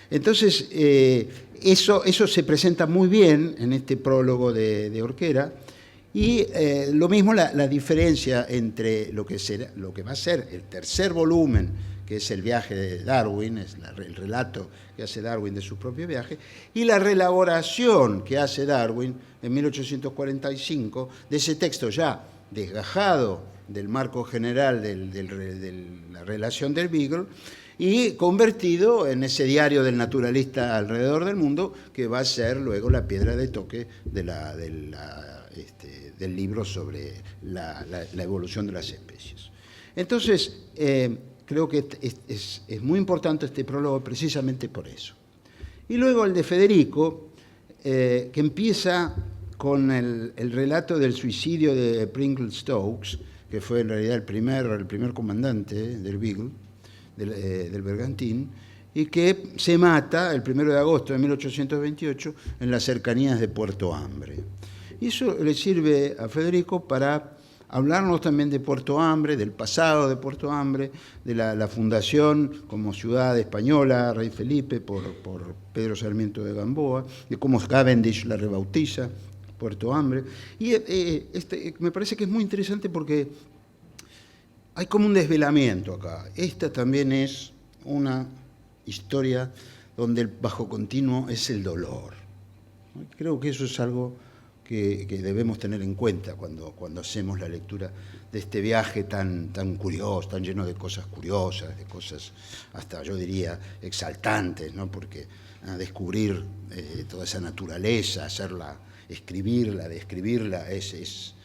[SPEAKER 4] Entonces, eso se presenta muy bien en este prólogo de Orquera, y lo mismo la diferencia entre lo que va a ser el tercer volumen, que es el viaje de Darwin, es el relato que hace Darwin de su propio viaje, y la reelaboración que hace Darwin en 1845 de ese texto ya desgajado del marco general de la relación del Beagle, y convertido en ese diario del naturalista alrededor del mundo, que va a ser luego la piedra de toque del libro sobre la evolución de las especies. Entonces, creo que es muy importante este prólogo precisamente por eso. Y luego el de Federico, que empieza con el relato del suicidio de Pringle Stokes, que fue en realidad el primer comandante del Beagle, del bergantín, y que se mata el 1 de agosto de 1828 en las cercanías de Puerto Hambre. Y eso le sirve a Federico para hablarnos también de Puerto Hambre, del pasado de Puerto Hambre, de la fundación como ciudad española, Rey Felipe, por Pedro Sarmiento de Gamboa, de cómo Cavendish la rebautiza, Puerto Hambre. Y me parece que es muy interesante porque hay como un desvelamiento acá. Esta también es una historia donde el bajo continuo es el dolor. Creo que eso es algo que debemos tener en cuenta cuando hacemos la lectura de este viaje tan curioso, tan lleno de cosas curiosas, de cosas hasta yo diría exaltantes, ¿no? Porque descubrir toda esa naturaleza, hacerla, escribirla, describirla, es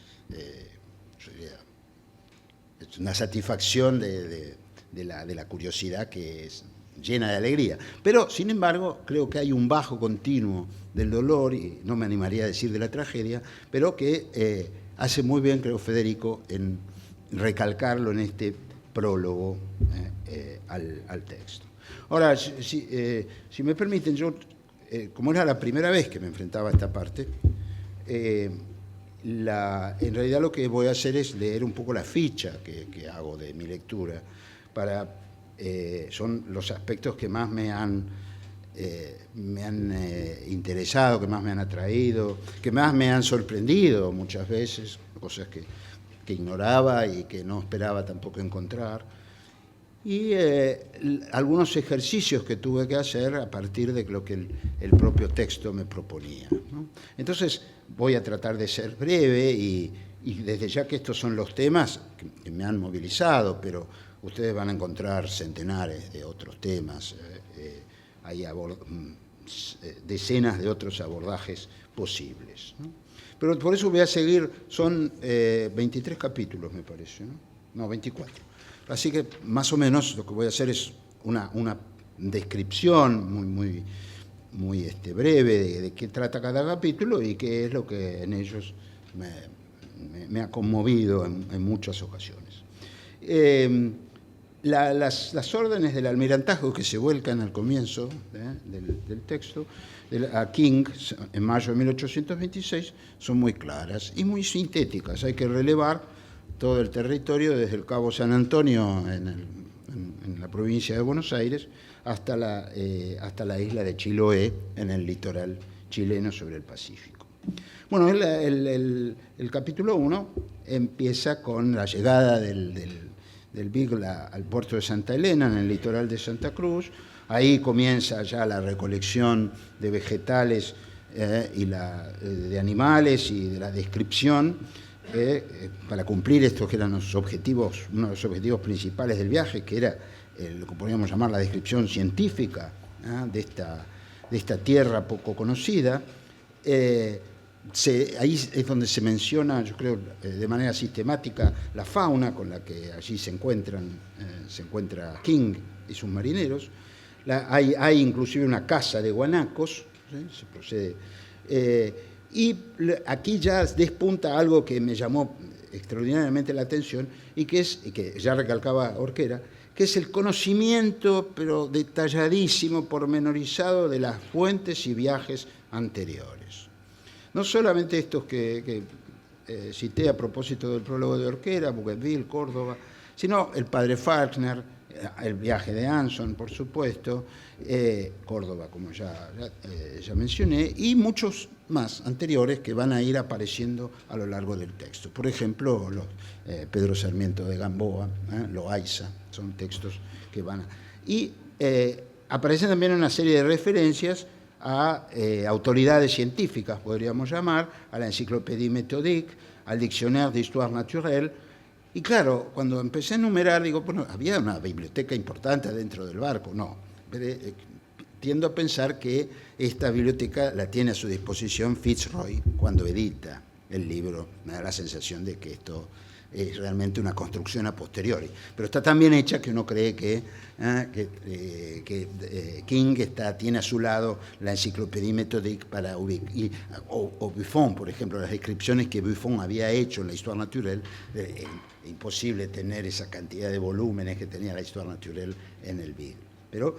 [SPEAKER 4] una satisfacción de la curiosidad que es llena de alegría. Pero, sin embargo, creo que hay un bajo continuo del dolor, y no me animaría a decir de la tragedia, pero que hace muy bien, creo, Federico, en recalcarlo en este prólogo al texto. Ahora, si me permiten, yo, como era la primera vez que me enfrentaba a esta parte, en realidad lo que voy a hacer es leer un poco la ficha que hago de mi lectura, son los aspectos que más me han interesado, que más me han atraído, que más me han sorprendido muchas veces, cosas que ignoraba y que no esperaba tampoco encontrar, y algunos ejercicios que tuve que hacer a partir de lo que el propio texto me proponía, ¿no? Entonces voy a tratar de ser breve y desde ya que estos son los temas que me han movilizado, pero ustedes van a encontrar centenares de otros temas, hay decenas de otros abordajes posibles, ¿no? Pero por eso voy a seguir, son 23 capítulos me parece, ¿no? No, 24. Así que más o menos lo que voy a hacer es una descripción muy breve de qué trata cada capítulo y qué es lo que en ellos me ha conmovido en muchas ocasiones. Las órdenes del almirantazgo que se vuelcan al comienzo del texto a King en mayo de 1826 son muy claras y muy sintéticas. Hay que relevar todo el territorio desde el Cabo San Antonio en la provincia de Buenos Aires hasta la isla de Chiloé en el litoral chileno sobre el Pacífico. Bueno, el capítulo 1 empieza con la llegada del Beagle al puerto de Santa Elena en el litoral de Santa Cruz. Ahí comienza ya la recolección de vegetales y de animales y de la descripción para cumplir estos que eran uno de los objetivos principales del viaje, que era lo que podríamos llamar la descripción científica de esta tierra poco conocida. Ahí es donde se menciona, yo creo, de manera sistemática la fauna con la que allí se encuentra King y sus marineros. Hay inclusive una caza de guanacos, ¿sí? Se procede. Y aquí ya despunta algo que me llamó extraordinariamente la atención y que ya recalcaba Orquera, que es el conocimiento, pero detalladísimo, pormenorizado de las fuentes y viajes anteriores. No solamente estos que cité a propósito del prólogo de Orquera, Bougainville, Córdoba, sino el padre Faulkner, el viaje de Anson, por supuesto, Córdoba, como ya mencioné, y muchos más anteriores que van a ir apareciendo a lo largo del texto. Por ejemplo, Pedro Sarmiento de Gamboa, Loaiza, son textos que van a... Y aparecen también una serie de referencias a autoridades científicas, podríamos llamar, a la Encyclopédie Méthodique, al Dictionnaire d'Histoire Naturelle. Y claro, cuando empecé a enumerar, digo, bueno, había una biblioteca importante dentro del barco, no. Pero, tiendo a pensar que esta biblioteca la tiene a su disposición Fitzroy cuando edita el libro. Me da la sensación de que esto es realmente una construcción a posteriori. Pero está tan bien hecha que uno cree que King tiene a su lado la Encyclopédie Méthodique para ubicar, o Buffon, por ejemplo, las descripciones que Buffon había hecho en la Histoire Naturelle. Imposible tener esa cantidad de volúmenes que tenía la Histoire Naturelle en el Beagle. Pero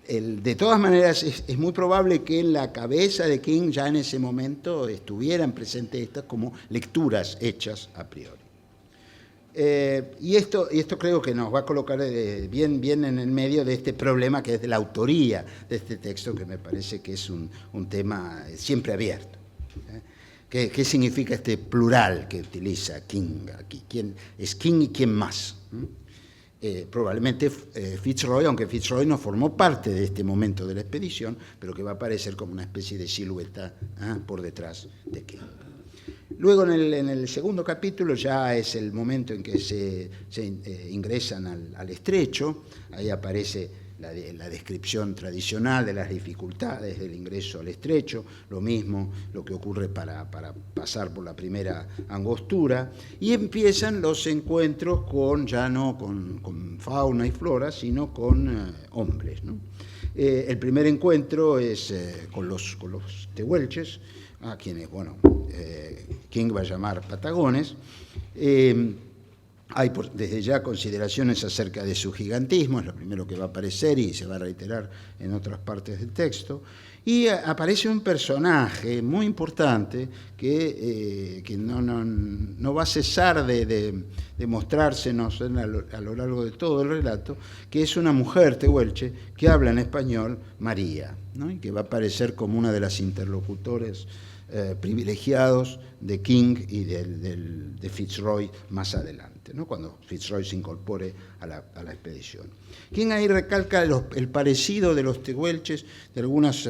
[SPEAKER 4] de todas maneras es muy probable que en la cabeza de King ya en ese momento estuvieran presentes estas como lecturas hechas a priori. Y esto creo que nos va a colocar bien en el medio de este problema que es de la autoría de este texto, que me parece que es un tema siempre abierto. ¿Qué significa este plural que utiliza King aquí? ¿Quién es King y quién más? Probablemente Fitzroy, aunque Fitzroy no formó parte de este momento de la expedición, pero que va a aparecer como una especie de silueta por detrás de King. Luego en el segundo capítulo ya es el momento en que se ingresan al estrecho. Ahí aparece la descripción tradicional de las dificultades del ingreso al estrecho, lo mismo lo que ocurre para pasar por la primera angostura, y empiezan los encuentros ya no con fauna y flora, sino con hombres, ¿no? El primer encuentro es con los tehuelches, a quienes, King va a llamar patagones. Hay desde ya consideraciones acerca de su gigantismo, es lo primero que va a aparecer y se va a reiterar en otras partes del texto. Y aparece un personaje muy importante que no va a cesar de mostrársenos a lo largo de todo el relato, que es una mujer tehuelche que habla en español, María, ¿no? Y que va a aparecer como una de las interlocutores privilegiados de King y de Fitzroy más adelante, ¿no? Cuando Fitzroy se incorpore a la expedición. King ahí recalca el parecido de los tehuelches, de algunas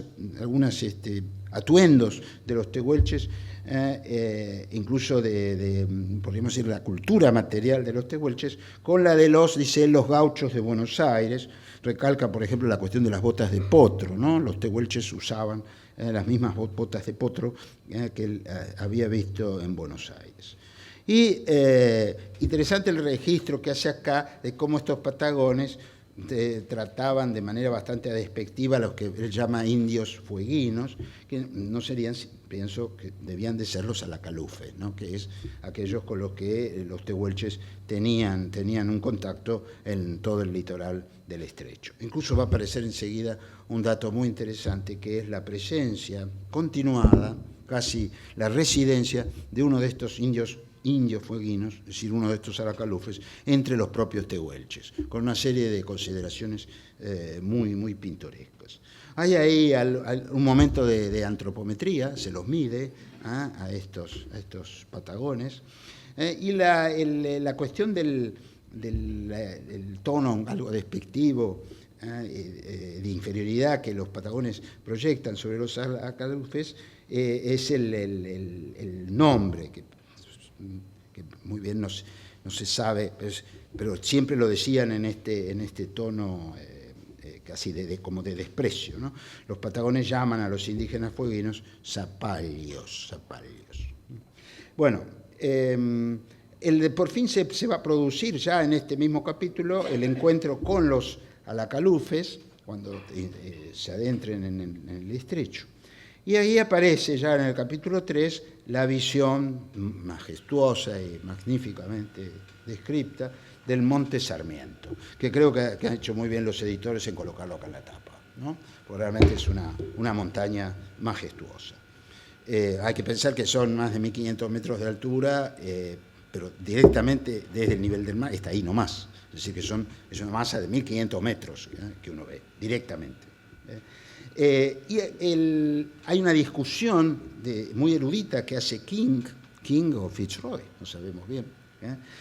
[SPEAKER 4] atuendos de los tehuelches, incluso podríamos decir, la cultura material de los tehuelches, con la de los gauchos de Buenos Aires. Recalca, por ejemplo, la cuestión de las botas de potro, ¿no? Los tehuelches usaban las mismas botas de potro que él había visto en Buenos Aires. Y interesante el registro que hace acá de cómo estos patagones trataban de manera bastante despectiva a los que él llama indios fueguinos, que no serían, pienso, que debían de ser los alacalufes, ¿no? Que es aquellos con los que los tehuelches tenían un contacto en todo el litoral del estrecho. Incluso va a aparecer enseguida un dato muy interesante, que es la presencia continuada, casi la residencia de uno de estos indios fueguinos, es decir, uno de estos alacalufes, entre los propios tehuelches, con una serie de consideraciones muy pintorescas. Hay ahí un momento de antropometría, se los mide a estos patagones, y la cuestión del tono algo despectivo, de inferioridad que los patagones proyectan sobre los alacalufes, es el nombre, que muy bien no se sabe, pero siempre lo decían en este tono casi como de desprecio, ¿no? Los patagones llaman a los indígenas fueguinos zapallos. Bueno, por fin se va a producir ya en este mismo capítulo el encuentro con los alacalufes, cuando se adentren en el estrecho. Y ahí aparece ya en el capítulo 3 la visión majestuosa y magníficamente descripta del Monte Sarmiento, que creo que han hecho muy bien los editores en colocarlo acá en la tapa, ¿no? Porque realmente es una montaña majestuosa. Hay que pensar que son más de 1.500 metros de altura, pero directamente desde el nivel del mar está ahí nomás. Es decir, que es una masa de 1.500 metros que uno ve directamente. Y hay una discusión muy erudita que hace King o Fitzroy, no sabemos bien,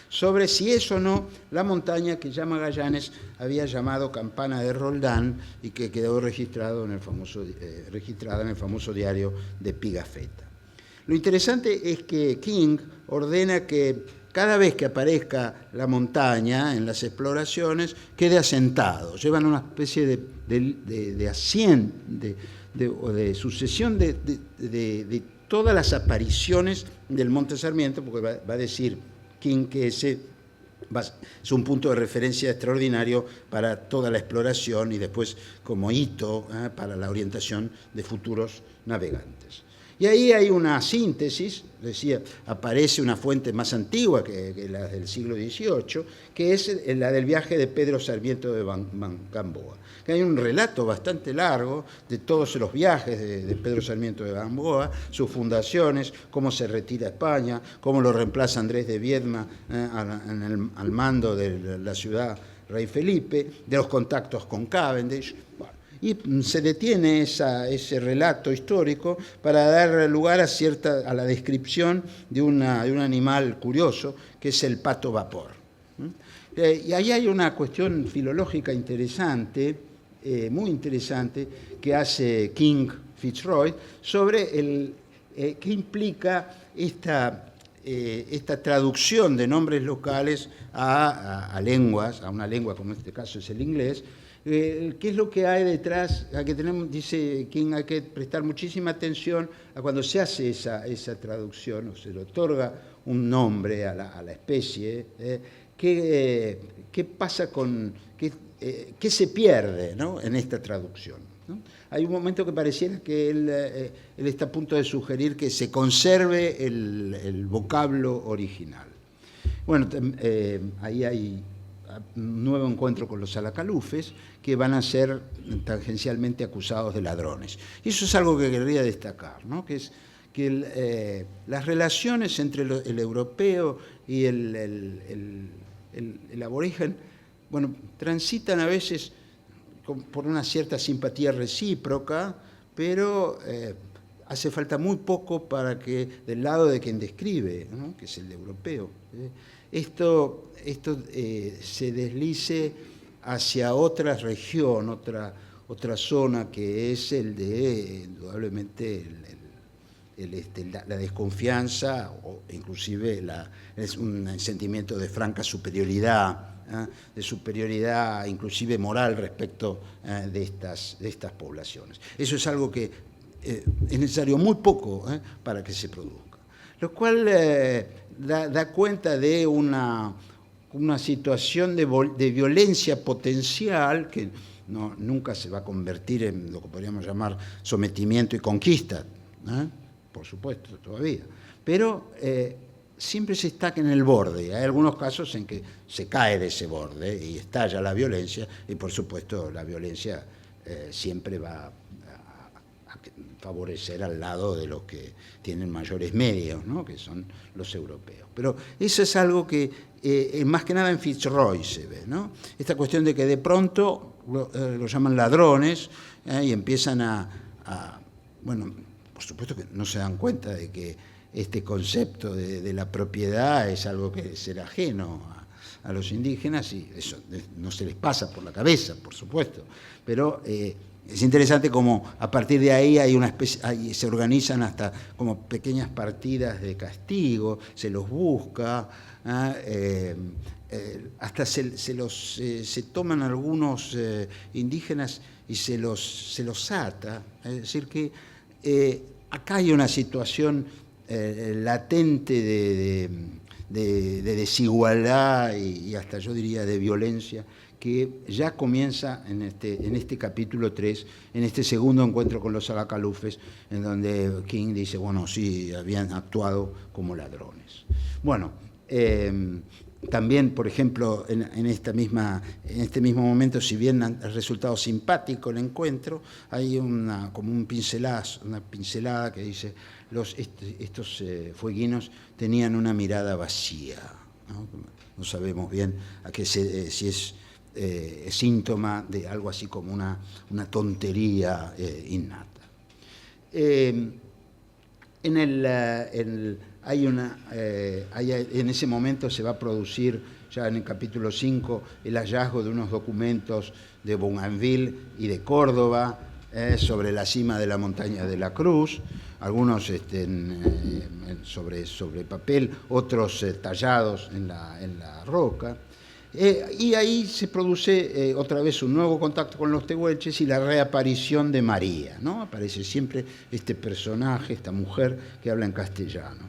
[SPEAKER 4] sobre si es o no la montaña que ya Magallanes había llamado Campana de Roldán y que quedó registrada en el famoso diario de Pigafetta. Lo interesante es que King ordena que cada vez que aparezca la montaña en las exploraciones, quede asentado. Llevan una especie de sucesión de todas las apariciones del Monte Sarmiento, porque va a decir King que ese es un punto de referencia extraordinario para toda la exploración y después como hito para la orientación de futuros navegantes. Y ahí hay una síntesis, decía, aparece una fuente más antigua que la del siglo XVIII, que es la del viaje de Pedro Sarmiento de Gamboa. Que hay un relato bastante largo de todos los viajes de Pedro Sarmiento de Gamboa, sus fundaciones, cómo se retira a España, cómo lo reemplaza Andrés de Viedma al mando de la ciudad Rey Felipe, de los contactos con Cavendish. Y se detiene ese relato histórico para dar lugar a la descripción de un animal curioso, que es el pato vapor. Y ahí hay una cuestión filológica interesante, muy interesante, que hace King Fitzroy sobre qué implica esta traducción de nombres locales a lenguas, a una lengua como en este caso es el inglés. ¿Qué es lo que hay detrás? Dice King, hay que prestar muchísima atención a cuando se hace esa traducción o se le otorga un nombre a la especie. ¿Qué pasa qué se pierde, ¿no?, en esta traducción, ¿no? Hay un momento que pareciera que él está a punto de sugerir que se conserve el vocablo original. Bueno, ahí hay un nuevo encuentro con los alacalufes, que van a ser tangencialmente acusados de ladrones. Y eso es algo que querría destacar, ¿no?, que es que las relaciones entre el europeo y el aborigen, bueno, transitan a veces por una cierta simpatía recíproca, pero hace falta muy poco para que, del lado de quien describe, ¿no?, que es el europeo, esto se deslice hacia otra región, otra zona, que es el de, indudablemente, la desconfianza, o inclusive es un sentimiento de franca superioridad, de superioridad inclusive moral respecto de estas poblaciones. Eso es algo que es necesario muy poco para que se produzca, lo cual da cuenta de una situación de violencia potencial que nunca se va a convertir en lo que podríamos llamar sometimiento y conquista, por supuesto, todavía, pero siempre se está en el borde. Hay algunos casos en que se cae de ese borde y estalla la violencia, y por supuesto la violencia siempre va a favorecer al lado de los que tienen mayores medios, ¿no?, que son los europeos. Pero eso es algo que más que nada en Fitzroy se ve, ¿no? Esta cuestión de que de pronto lo llaman ladrones y empiezan bueno, por supuesto que no se dan cuenta de que este concepto de la propiedad es algo que será ajeno a los indígenas, y eso no se les pasa por la cabeza, por supuesto, pero es interesante cómo a partir de ahí hay una especie, se organizan hasta como pequeñas partidas de castigo, se los busca, hasta se toman algunos indígenas y se los ata. Es decir, que acá hay una situación latente de desigualdad y hasta yo diría de violencia, que ya comienza en este capítulo 3, en este segundo encuentro con los Alacalufes, en donde King dice, bueno, sí, habían actuado como ladrones. Bueno, también, por ejemplo, en este mismo momento, si bien ha resultado simpático el encuentro, hay como una pincelada que dice, estos fueguinos tenían una mirada vacía, ¿no? No sabemos bien si es síntoma de algo así como una tontería innata. En ese momento se va a producir, ya en el capítulo 5, el hallazgo de unos documentos de Bougainville y de Córdoba sobre la cima de la montaña de la Cruz, algunos sobre papel, otros tallados en la roca. Y ahí se produce otra vez un nuevo contacto con los tehuelches y la reaparición de María, ¿no? Aparece siempre este personaje, esta mujer que habla en castellano.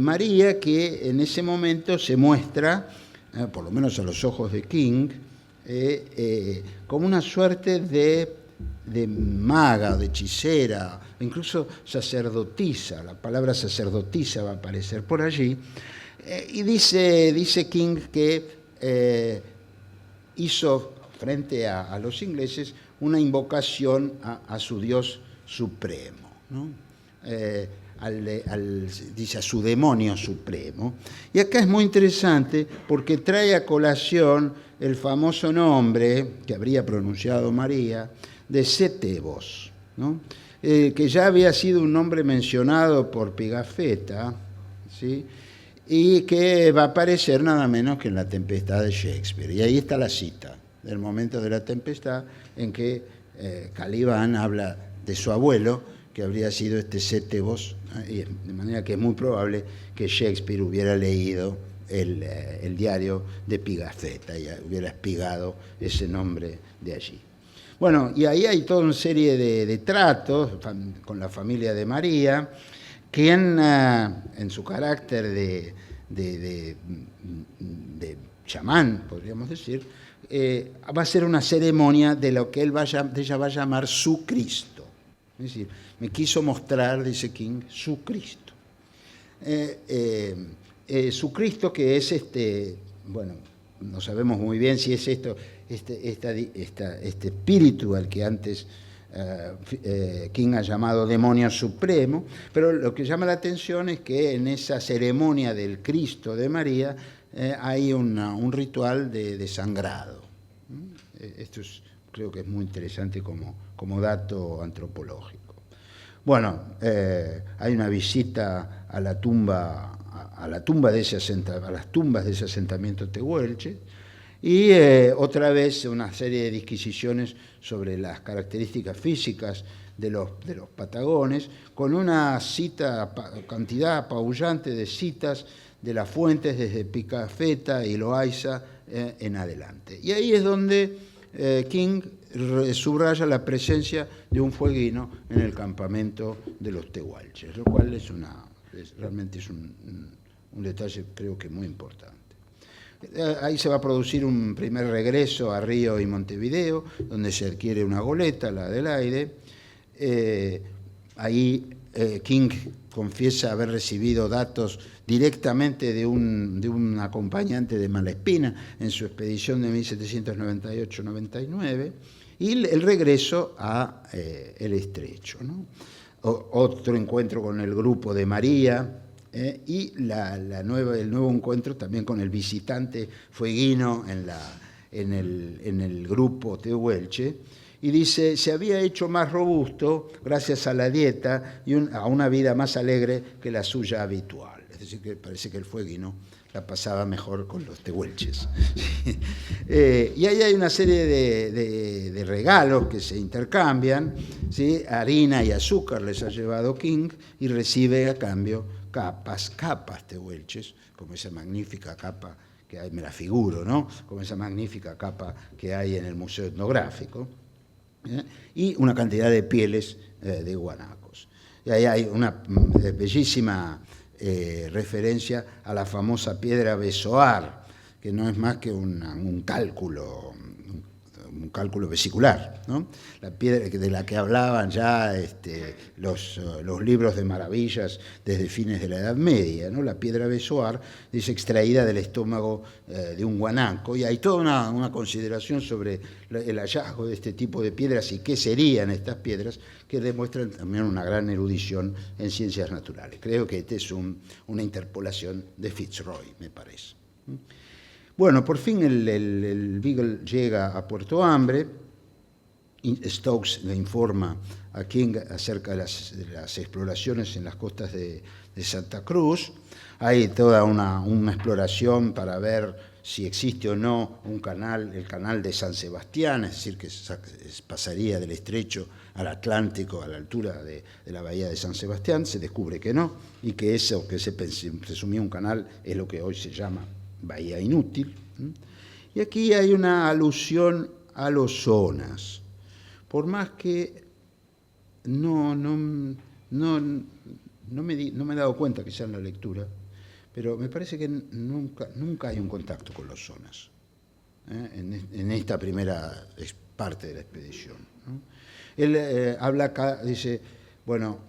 [SPEAKER 4] María, que en ese momento se muestra, por lo menos a los ojos de King, como una suerte de maga, de hechicera, incluso sacerdotisa. La palabra sacerdotisa va a aparecer por allí. Y dice King que hizo frente a los ingleses una invocación a su Dios supremo, ¿no? Dice a su demonio supremo. Y acá es muy interesante porque trae a colación el famoso nombre que habría pronunciado María de Setebos, ¿no? Que ya había sido un nombre mencionado por Pigafetta, ¿sí?, y que va a aparecer nada menos que en La Tempestad de Shakespeare. Y ahí está la cita del momento de la tempestad en que Caliban habla de su abuelo, que habría sido este Setebos, de manera que es muy probable que Shakespeare hubiera leído el diario de Pigafetta y hubiera espigado ese nombre de allí. Bueno, y ahí hay toda una serie de tratos con la familia de María, quien en su carácter de chamán, podríamos decir, va a hacer una ceremonia de lo que ella va a llamar su Cristo. Es decir, me quiso mostrar, dice King, su Cristo. Su Cristo, que es bueno, no sabemos muy bien si es este espíritu al que antes King ha llamado demonio supremo, pero lo que llama la atención es que en esa ceremonia del Cristo de María hay un ritual de sangrado. Esto creo que es muy interesante como como dato antropológico. Bueno, hay una visita a la tumba, a las tumbas de ese asentamiento tehuelche, y otra vez una serie de disquisiciones sobre las características físicas de los patagones, con una cantidad apabullante de citas de las fuentes desde Picafetta y Loaiza en adelante. Y ahí es donde King subraya la presencia de un fueguino en el campamento de los tehuelches, lo cual realmente es un detalle, creo que muy importante. Ahí se va a producir un primer regreso a Río y Montevideo, donde se adquiere una goleta, la Adelaide. Ahí King confiesa haber recibido datos directamente de un acompañante de Malespina en su expedición de 1798-99, y el regreso a el Estrecho, ¿no? Otro encuentro con el grupo de María, y el nuevo encuentro también con el visitante fueguino en el grupo tehuelche, y dice, se había hecho más robusto gracias a la dieta y a una vida más alegre que la suya habitual. Es decir, que parece que el fueguino la pasaba mejor con los tehuelches. Y ahí hay una serie de regalos que se intercambian, ¿sí? Harina y azúcar les ha llevado King, y recibe a cambio capas tehuelches, como esa magnífica capa que hay, me la figuro, ¿no? Como esa magnífica capa que hay en el Museo Etnográfico, y una cantidad de pieles de guanacos. Y ahí hay una bellísima referencia a la famosa piedra Besoar, que no es más que un cálculo vesicular, ¿no? La piedra de la que hablaban ya los libros de maravillas desde fines de la Edad Media, ¿no? La piedra Besoar es extraída del estómago de un guanaco, y hay toda una consideración sobre el hallazgo de este tipo de piedras y qué serían estas piedras, que demuestran también una gran erudición en ciencias naturales. Creo que esta es una interpolación de Fitzroy, me parece. Bueno, por fin el Beagle llega a Puerto Hambre. Stokes le informa a King acerca de las exploraciones en las costas de Santa Cruz. Hay toda una exploración para ver si existe o no el canal de San Sebastián, es decir, que pasaría del estrecho al Atlántico a la altura de la bahía de San Sebastián. Se descubre que no, y que eso que se presumía un canal es lo que hoy se llama Bahía Inútil. Y aquí hay una alusión a los zonas, por más que no me he dado cuenta quizá en la lectura, pero me parece que nunca hay un contacto con los zonas en esta primera parte de la expedición, ¿no? Él habla acá, dice, bueno,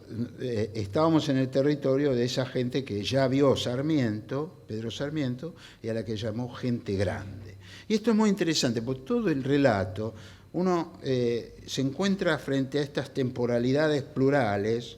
[SPEAKER 4] estábamos en el territorio de esa gente que ya vio Pedro Sarmiento, y a la que llamó gente grande. Y esto es muy interesante, porque todo el relato, uno se encuentra frente a estas temporalidades plurales,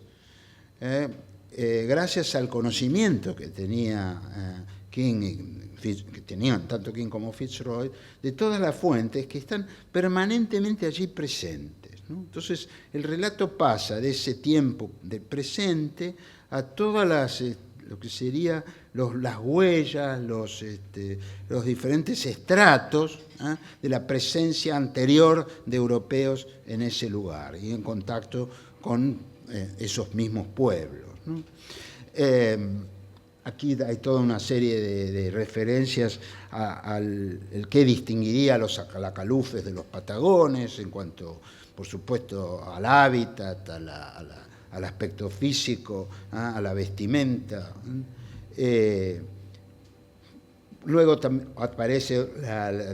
[SPEAKER 4] gracias al conocimiento que tenía King, que tenían tanto King como Fitzroy, de todas las fuentes que están permanentemente allí presentes, ¿no? Entonces, el relato pasa de ese tiempo del presente a todas lo que sería las huellas, los diferentes estratos de la presencia anterior de europeos en ese lugar y en contacto con esos mismos pueblos, ¿no? Aquí hay toda una serie de referencias al qué distinguiría a los acalufes de los patagones en cuanto, por supuesto, al hábitat, al aspecto físico, a la vestimenta. Luego aparece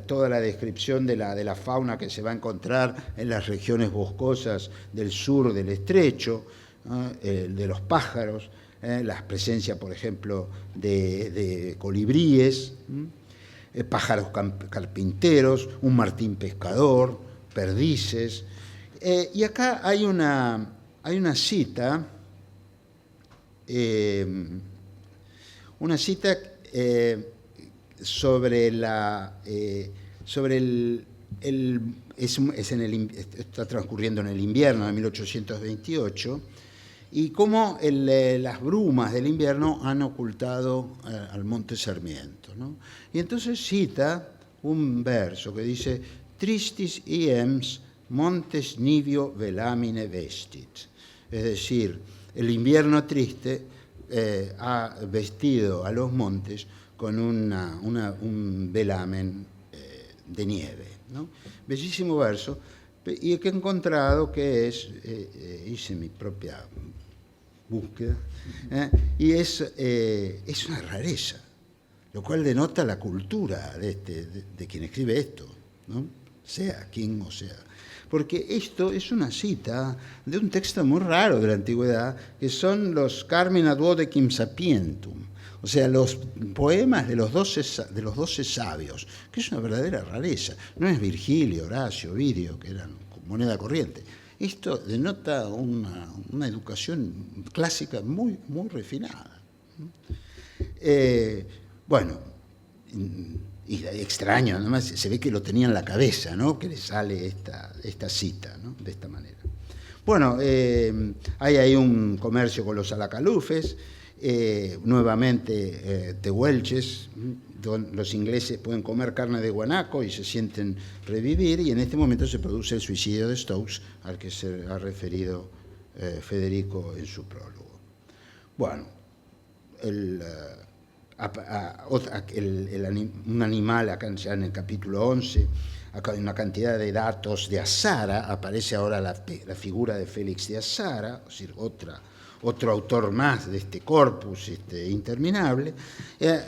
[SPEAKER 4] toda la descripción de la fauna que se va a encontrar en las regiones boscosas del sur del estrecho, de los pájaros, la presencia, por ejemplo, de colibríes, pájaros carpinteros, un martín pescador, perdices. Y acá hay una cita, sobre está transcurriendo en el invierno de 1828, y cómo las brumas del invierno han ocultado al monte Sarmiento, ¿no? Y entonces cita un verso que dice: Tristis iems montes nivio velamine vestit. Es decir, el invierno triste ha vestido a los montes con un velamen de nieve, ¿no? Bellísimo verso, y que he encontrado que hice mi propia búsqueda, y es una rareza, lo cual denota la cultura de quien escribe esto, ¿no? Sea King o sea. Porque esto es una cita de un texto muy raro de la antigüedad, que son los Carmina Duodecim Sapientum, o sea, los poemas de los 12 sabios, que es una verdadera rareza. No es Virgilio, Horacio, Ovidio, que eran moneda corriente. Esto denota una educación clásica muy, muy refinada. Bueno, y extraño, además se ve que lo tenía en la cabeza, ¿no? Que le sale esta cita, ¿no? De esta manera. Bueno, hay ahí un comercio con los alacalufes, nuevamente tehuelches, donde los ingleses pueden comer carne de guanaco y se sienten revivir, y en este momento se produce el suicidio de Stokes, al que se ha referido Federico en su prólogo. Bueno, un animal, acá ya en el capítulo 11, acá hay una cantidad de datos de Azara, aparece ahora la figura de Félix de Azara, es decir, otro autor más de este corpus interminable,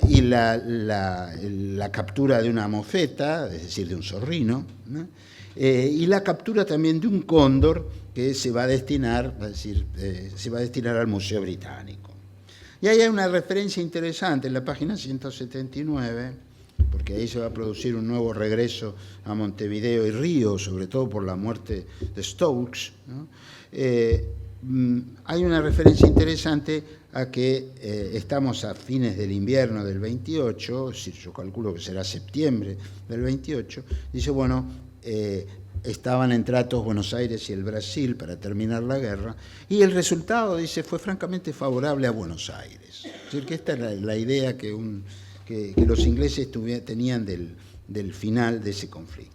[SPEAKER 4] y la captura de una mofeta, es decir, de un zorrino, ¿no? Y la captura también de un cóndor que se va a destinar al Museo Británico. Y ahí hay una referencia interesante en la página 179, porque ahí se va a producir un nuevo regreso a Montevideo y Río, sobre todo por la muerte de Stokes, ¿no? Hay una referencia interesante a que estamos a fines del invierno del 28, si yo calculo que será septiembre del 28, dice, bueno, estaban en tratos Buenos Aires y el Brasil para terminar la guerra, y el resultado, dice, fue francamente favorable a Buenos Aires. Es decir, que esta es la idea que los ingleses tenían del final de ese conflicto.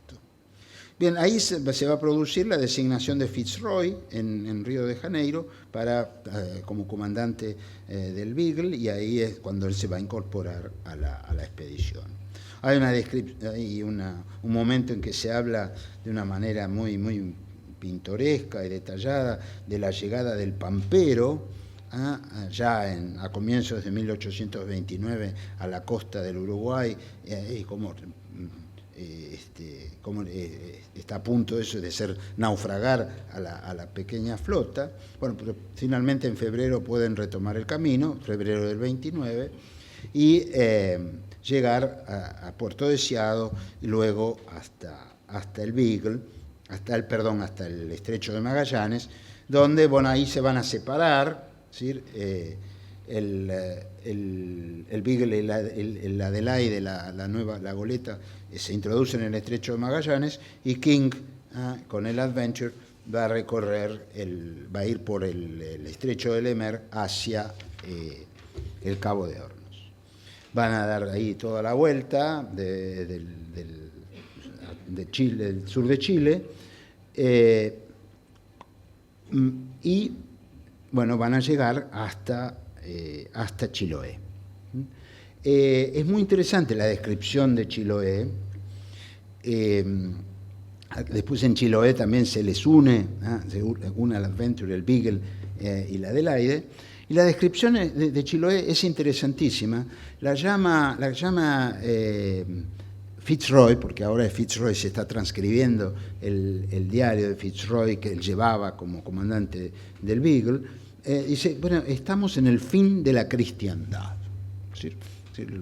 [SPEAKER 4] Bien, ahí se va a producir la designación de Fitzroy en Río de Janeiro como comandante del Beagle, y ahí es cuando él se va a incorporar a la expedición. Hay un momento en que se habla de una manera muy, muy pintoresca y detallada de la llegada del Pampero, ya a comienzos de 1829 a la costa del Uruguay, y cómo está a punto eso de ser naufragar a la pequeña flota. Bueno, pero finalmente en febrero pueden retomar el camino, febrero del 29, y llegar a Puerto Deseado, y luego hasta el Beagle, hasta el Estrecho de Magallanes, donde, bueno, ahí se van a separar, ¿sí? El Beagle y la Adelaide, la goleta, se introduce en el Estrecho de Magallanes, y King, con el Adventure, va a ir por el Estrecho de Lemer hacia el Cabo de Hornos. Van a dar ahí toda la vuelta del sur de Chile, y bueno, van a llegar hasta Chiloé. Es muy interesante la descripción de Chiloé. Después en Chiloé también se les une al Adventure, el Beagle y la Adelaide. Y la descripción de Chiloé es interesantísima. La llama Fitzroy, porque ahora Fitzroy se está transcribiendo el diario de Fitzroy que él llevaba como comandante del Beagle. Dice, bueno, estamos en el fin de la cristiandad. Es decir,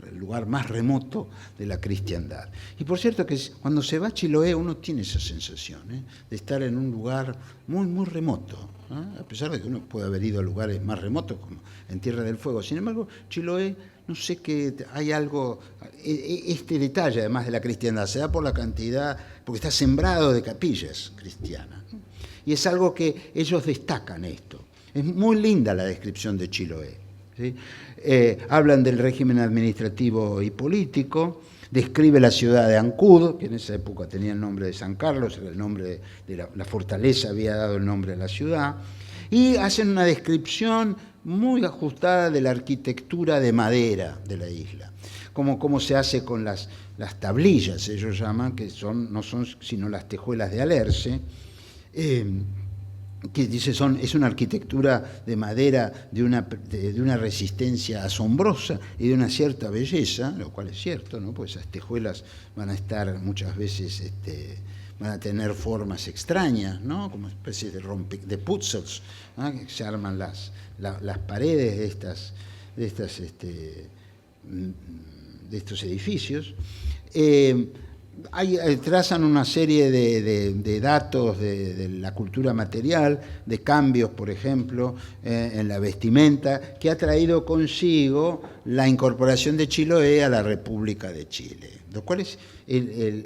[SPEAKER 4] el lugar más remoto de la cristiandad. Y por cierto que cuando se va a Chiloé uno tiene esa sensación de estar en un lugar muy, muy remoto, a pesar de que uno puede haber ido a lugares más remotos como en Tierra del Fuego. Sin embargo, Chiloé, no sé qué, hay algo, este detalle además de la cristiandad, se da por la cantidad, porque está sembrado de capillas cristianas, ¿no? Y es algo que ellos destacan esto. Es muy linda la descripción de Chiloé, ¿sí? Hablan del régimen administrativo y político, describe la ciudad de Ancud, que en esa época tenía el nombre de San Carlos, el nombre de la fortaleza había dado el nombre a la ciudad, y hacen una descripción muy ajustada de la arquitectura de madera de la isla, cómo se hace con las tablillas, ellos llaman, que no son sino las tejuelas de alerce, que dice es una arquitectura de madera de una resistencia asombrosa y de una cierta belleza, lo cual es cierto, ¿no? Pues esas tejuelas van a estar muchas veces, van a tener formas extrañas, ¿no? Como especies de puzzles, ¿no? Que se arman las paredes de estos edificios. Trazan una serie de datos de la cultura material, de cambios, por ejemplo, en la vestimenta, que ha traído consigo la incorporación de Chiloé a la República de Chile, lo cual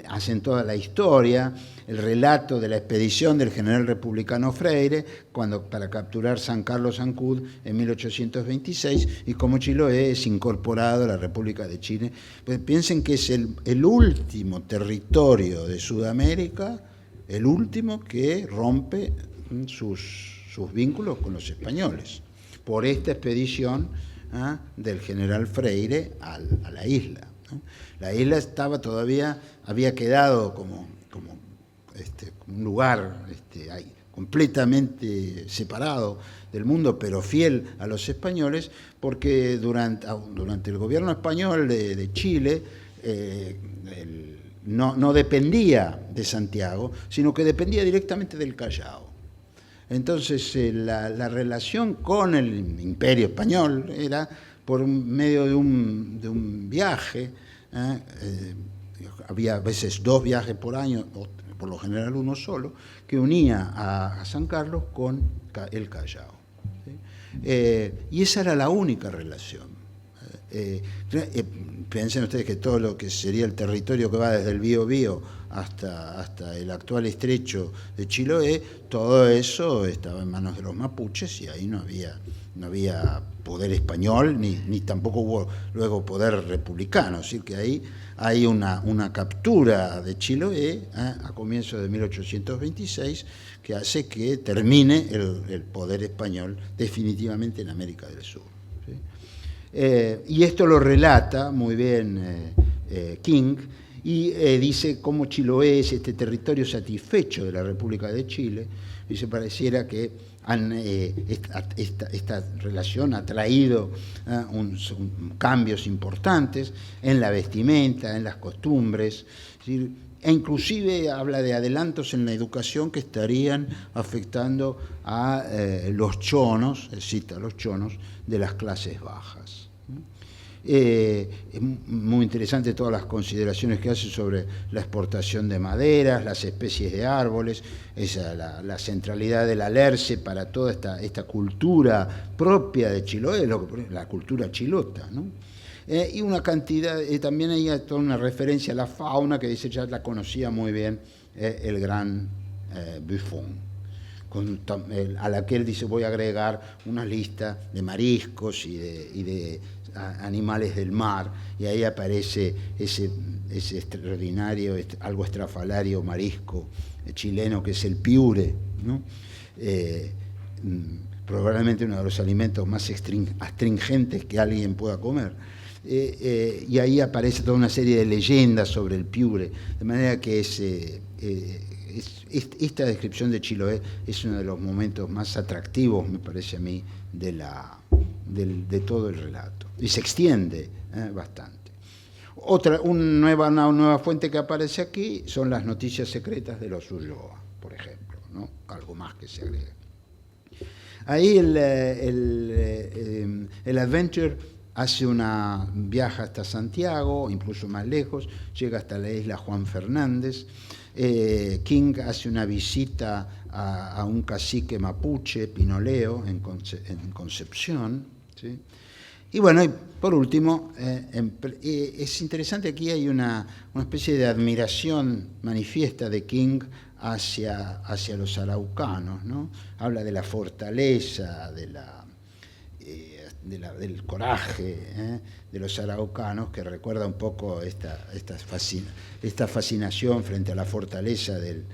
[SPEAKER 4] hacen toda la historia, el relato de la expedición del general republicano Freire para capturar San Carlos Ancud en 1826 y cómo Chiloé es incorporado a la República de Chile. Pues piensen que es el último territorio de Sudamérica, el último que rompe sus vínculos con los españoles por esta expedición del general Freire a la isla, ¿no? La isla había quedado como un lugar completamente separado del mundo, pero fiel a los españoles, porque durante el gobierno español de Chile no dependía de Santiago, sino que dependía directamente del Callao. Entonces la relación con el Imperio Español era por medio de un viaje, había a veces 2 viajes por año, o por lo general uno solo, que unía a San Carlos con el Callao, ¿sí? Y esa era la única relación. Piensen ustedes que todo lo que sería el territorio que va desde el Biobío hasta el actual estrecho de Chiloé, todo eso estaba en manos de los mapuches y ahí no había poder español ni tampoco hubo luego poder republicano, es decir, que ahí hay una captura de Chiloé a comienzos de 1826 que hace que termine el poder español definitivamente en América del Sur, ¿sí? Y esto lo relata muy bien King, y dice cómo Chiloé es este territorio satisfecho de la República de Chile, y se pareciera que esta relación ha traído cambios importantes en la vestimenta, en las costumbres, ¿sí? E inclusive habla de adelantos en la educación que estarían afectando a los chonos, cita los chonos de las clases bajas. Es muy interesante todas las consideraciones que hace sobre la exportación de maderas, las especies de árboles, la centralidad del alerce para toda esta cultura propia de Chiloé, la cultura chilota, ¿no? Y una cantidad, también hay toda una referencia a la fauna que dice ya la conocía muy bien el gran Buffon, a la que él dice voy a agregar una lista de mariscos y de animales del mar, y ahí aparece ese extraordinario, algo estrafalario marisco chileno que es el piure, ¿no? Probablemente uno de los alimentos más astringentes que alguien pueda comer. Y ahí aparece toda una serie de leyendas sobre el piure, de manera que esta descripción de Chiloé es uno de los momentos más atractivos, me parece a mí, de todo el relato. Y se extiende bastante. Una nueva fuente que aparece aquí son las noticias secretas de los Ulloa, por ejemplo, ¿no? Algo más que se agrega. Ahí el Adventure viaja hasta Santiago, incluso más lejos, llega hasta la isla Juan Fernández. King hace una visita a un cacique mapuche, Pinoleo, en Concepción, ¿sí? Y bueno, y por último, es interesante, aquí hay una especie de admiración manifiesta de King hacia los araucanos, ¿no? Habla de la fortaleza, del coraje de los araucanos, que recuerda un poco esta fascinación frente a la fortaleza del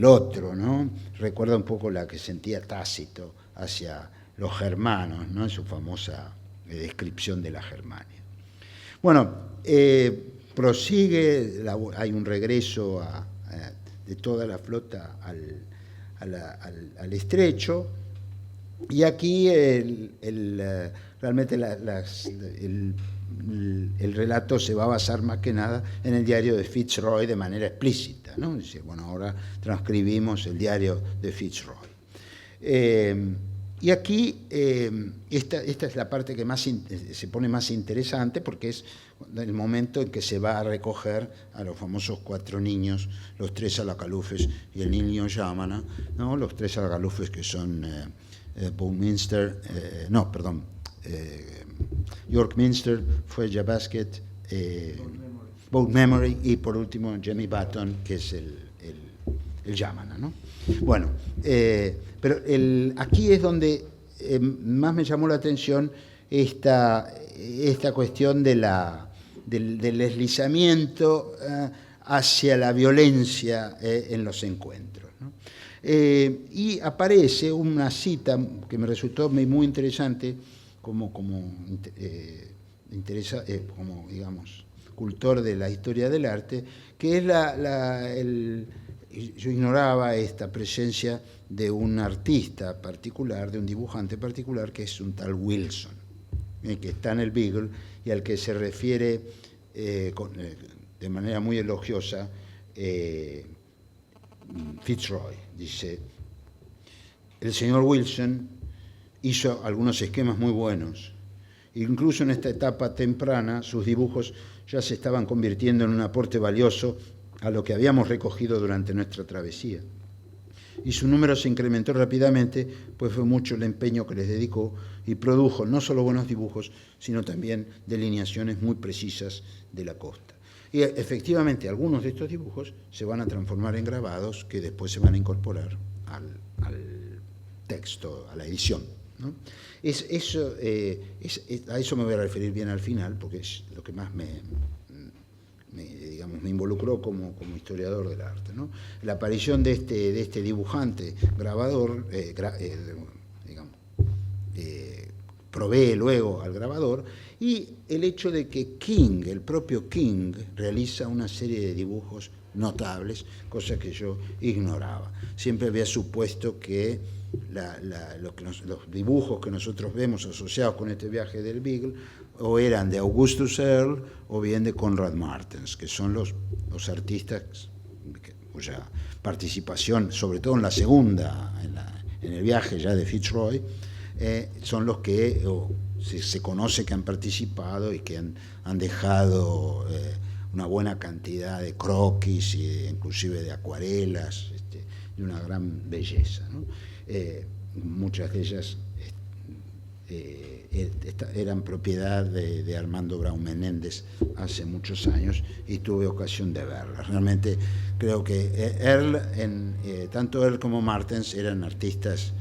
[SPEAKER 4] otro, ¿no? Recuerda un poco la que sentía Tácito hacia los germanos, ¿no? En su famosa descripción de la Germania. Bueno, prosigue, hay un regreso de toda la flota al estrecho, y aquí realmente el relato se va a basar más que nada en el diario de Fitzroy de manera explícita, ¿no? Dice, bueno, ahora transcribimos el diario de Fitzroy. Y aquí esta es la parte que se pone más interesante, porque es el momento en que se va a recoger a los famosos 4 niños, los 3 alacalufes y el niño Yamana, ¿no? Los 3 alacalufes que son York Minster, Freya Basket, Boat Memory y por último Jemmy Button, que es el Yamana, ¿no? Bueno, pero aquí es donde más me llamó la atención esta cuestión del deslizamiento hacia la violencia en los encuentros, ¿no? Y aparece una cita que me resultó muy interesante como digamos, cultor de la historia del arte, que es yo ignoraba esta presencia de un artista particular, de un dibujante particular, que es un tal Wilson, que está en el Beagle y al que se refiere de manera muy elogiosa Fitzroy. Dice, el señor Wilson hizo algunos esquemas muy buenos. Incluso en esta etapa temprana, sus dibujos ya se estaban convirtiendo en un aporte valioso a lo que habíamos recogido durante nuestra travesía. Y su número se incrementó rápidamente, pues fue mucho el empeño que les dedicó y produjo no solo buenos dibujos, sino también delineaciones muy precisas de la costa. Y efectivamente, algunos de estos dibujos se van a transformar en grabados que después se van a incorporar al texto, a la edición, ¿no? A eso me voy a referir bien al final, porque es lo que más me involucró como historiador del arte, ¿no? La aparición de este dibujante, grabador, provee luego al grabador, y el hecho de que King, el propio King, realiza una serie de dibujos notables, cosa que yo ignoraba. Siempre había supuesto que los dibujos que nosotros vemos asociados con este viaje del Beagle o eran de Augustus Earle o bien de Conrad Martens, que son los artistas cuya participación, sobre todo en la segunda, en el viaje ya de Fitzroy, son los que se conoce que han participado y que han dejado una buena cantidad de croquis e inclusive de acuarelas, de una gran belleza, ¿no? Muchas de ellas eran propiedad de Armando Brown Menéndez hace muchos años y tuve ocasión de verlas. Realmente creo que tanto Earle como Martens eran artistas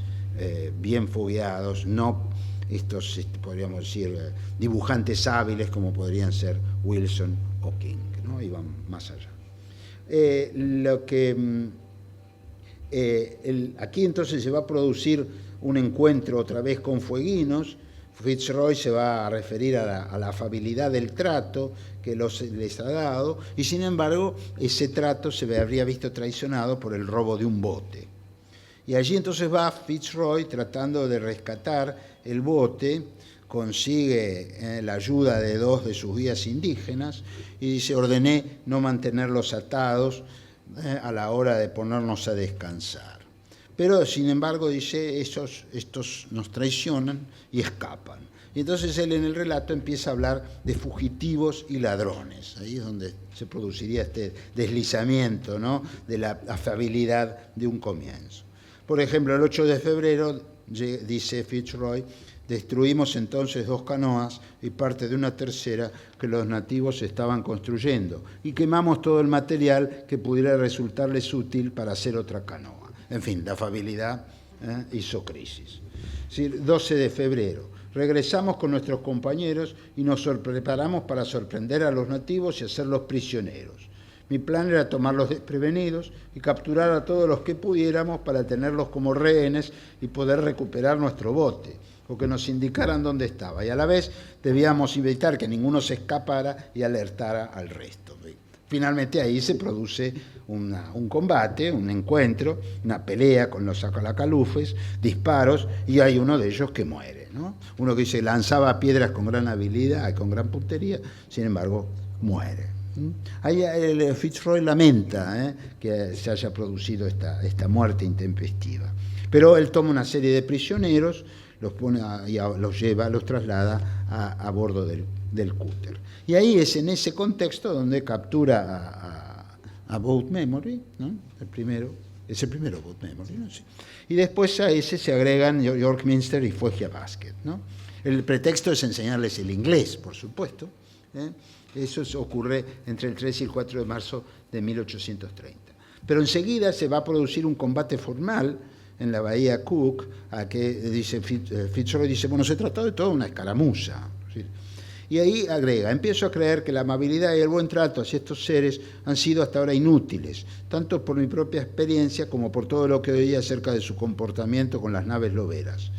[SPEAKER 4] bien fogueados, no estos, podríamos decir, dibujantes hábiles como podrían ser Wilson o King, ¿no? Iban más allá. Aquí entonces se va a producir un encuentro otra vez con fueguinos. Fitzroy se va a referir a la afabilidad del trato que les ha dado, y sin embargo ese trato se habría visto traicionado por el robo de un bote. Y allí entonces va Fitzroy tratando de rescatar el bote, consigue la ayuda de 2 de sus guías indígenas y dice: ordené no mantenerlos atados a la hora de ponernos a descansar. Pero, sin embargo, dice, estos nos traicionan y escapan. Y entonces él en el relato empieza a hablar de fugitivos y ladrones. Ahí es donde se produciría este deslizamiento, ¿no?, de la afabilidad de un comienzo. Por ejemplo, el 8 de febrero, dice Fitzroy, destruimos entonces 2 canoas y parte de una tercera que los nativos estaban construyendo y quemamos todo el material que pudiera resultarles útil para hacer otra canoa. En fin, la afabilidad hizo crisis. Es decir, 12 de febrero, regresamos con nuestros compañeros y nos preparamos para sorprender a los nativos y hacerlos prisioneros. Mi plan era tomarlos desprevenidos y capturar a todos los que pudiéramos para tenerlos como rehenes y poder recuperar nuestro bote, o que nos indicaran dónde estaba. Y a la vez debíamos evitar que ninguno se escapara y alertara al resto. Finalmente ahí se produce un combate, un encuentro, una pelea con los sacalacalufes, disparos, y hay uno de ellos que muere, ¿no? Uno que dice lanzaba piedras con gran habilidad, con gran puntería, sin embargo muere. Ahí el Fitzroy lamenta que se haya producido esta muerte intempestiva. Pero él toma una serie de prisioneros, los traslada a bordo del cúter. Y ahí es en ese contexto donde captura a Boat Memory, ¿no? Es el primero Boat Memory, ¿no? Sí. Y después a ese se agregan York Minster y Fuegia Basket, ¿no? El pretexto es enseñarles el inglés, por supuesto. Eso ocurre entre el 3 y el 4 de marzo de 1830. Pero enseguida se va a producir un combate formal en la bahía Cook, a que dice Fitzroy dice, bueno, se trató de toda una escaramuza. ¿Sí? Y ahí agrega, empiezo a creer que la amabilidad y el buen trato hacia estos seres han sido hasta ahora inútiles, tanto por mi propia experiencia como por todo lo que oí acerca de su comportamiento con las naves loberas.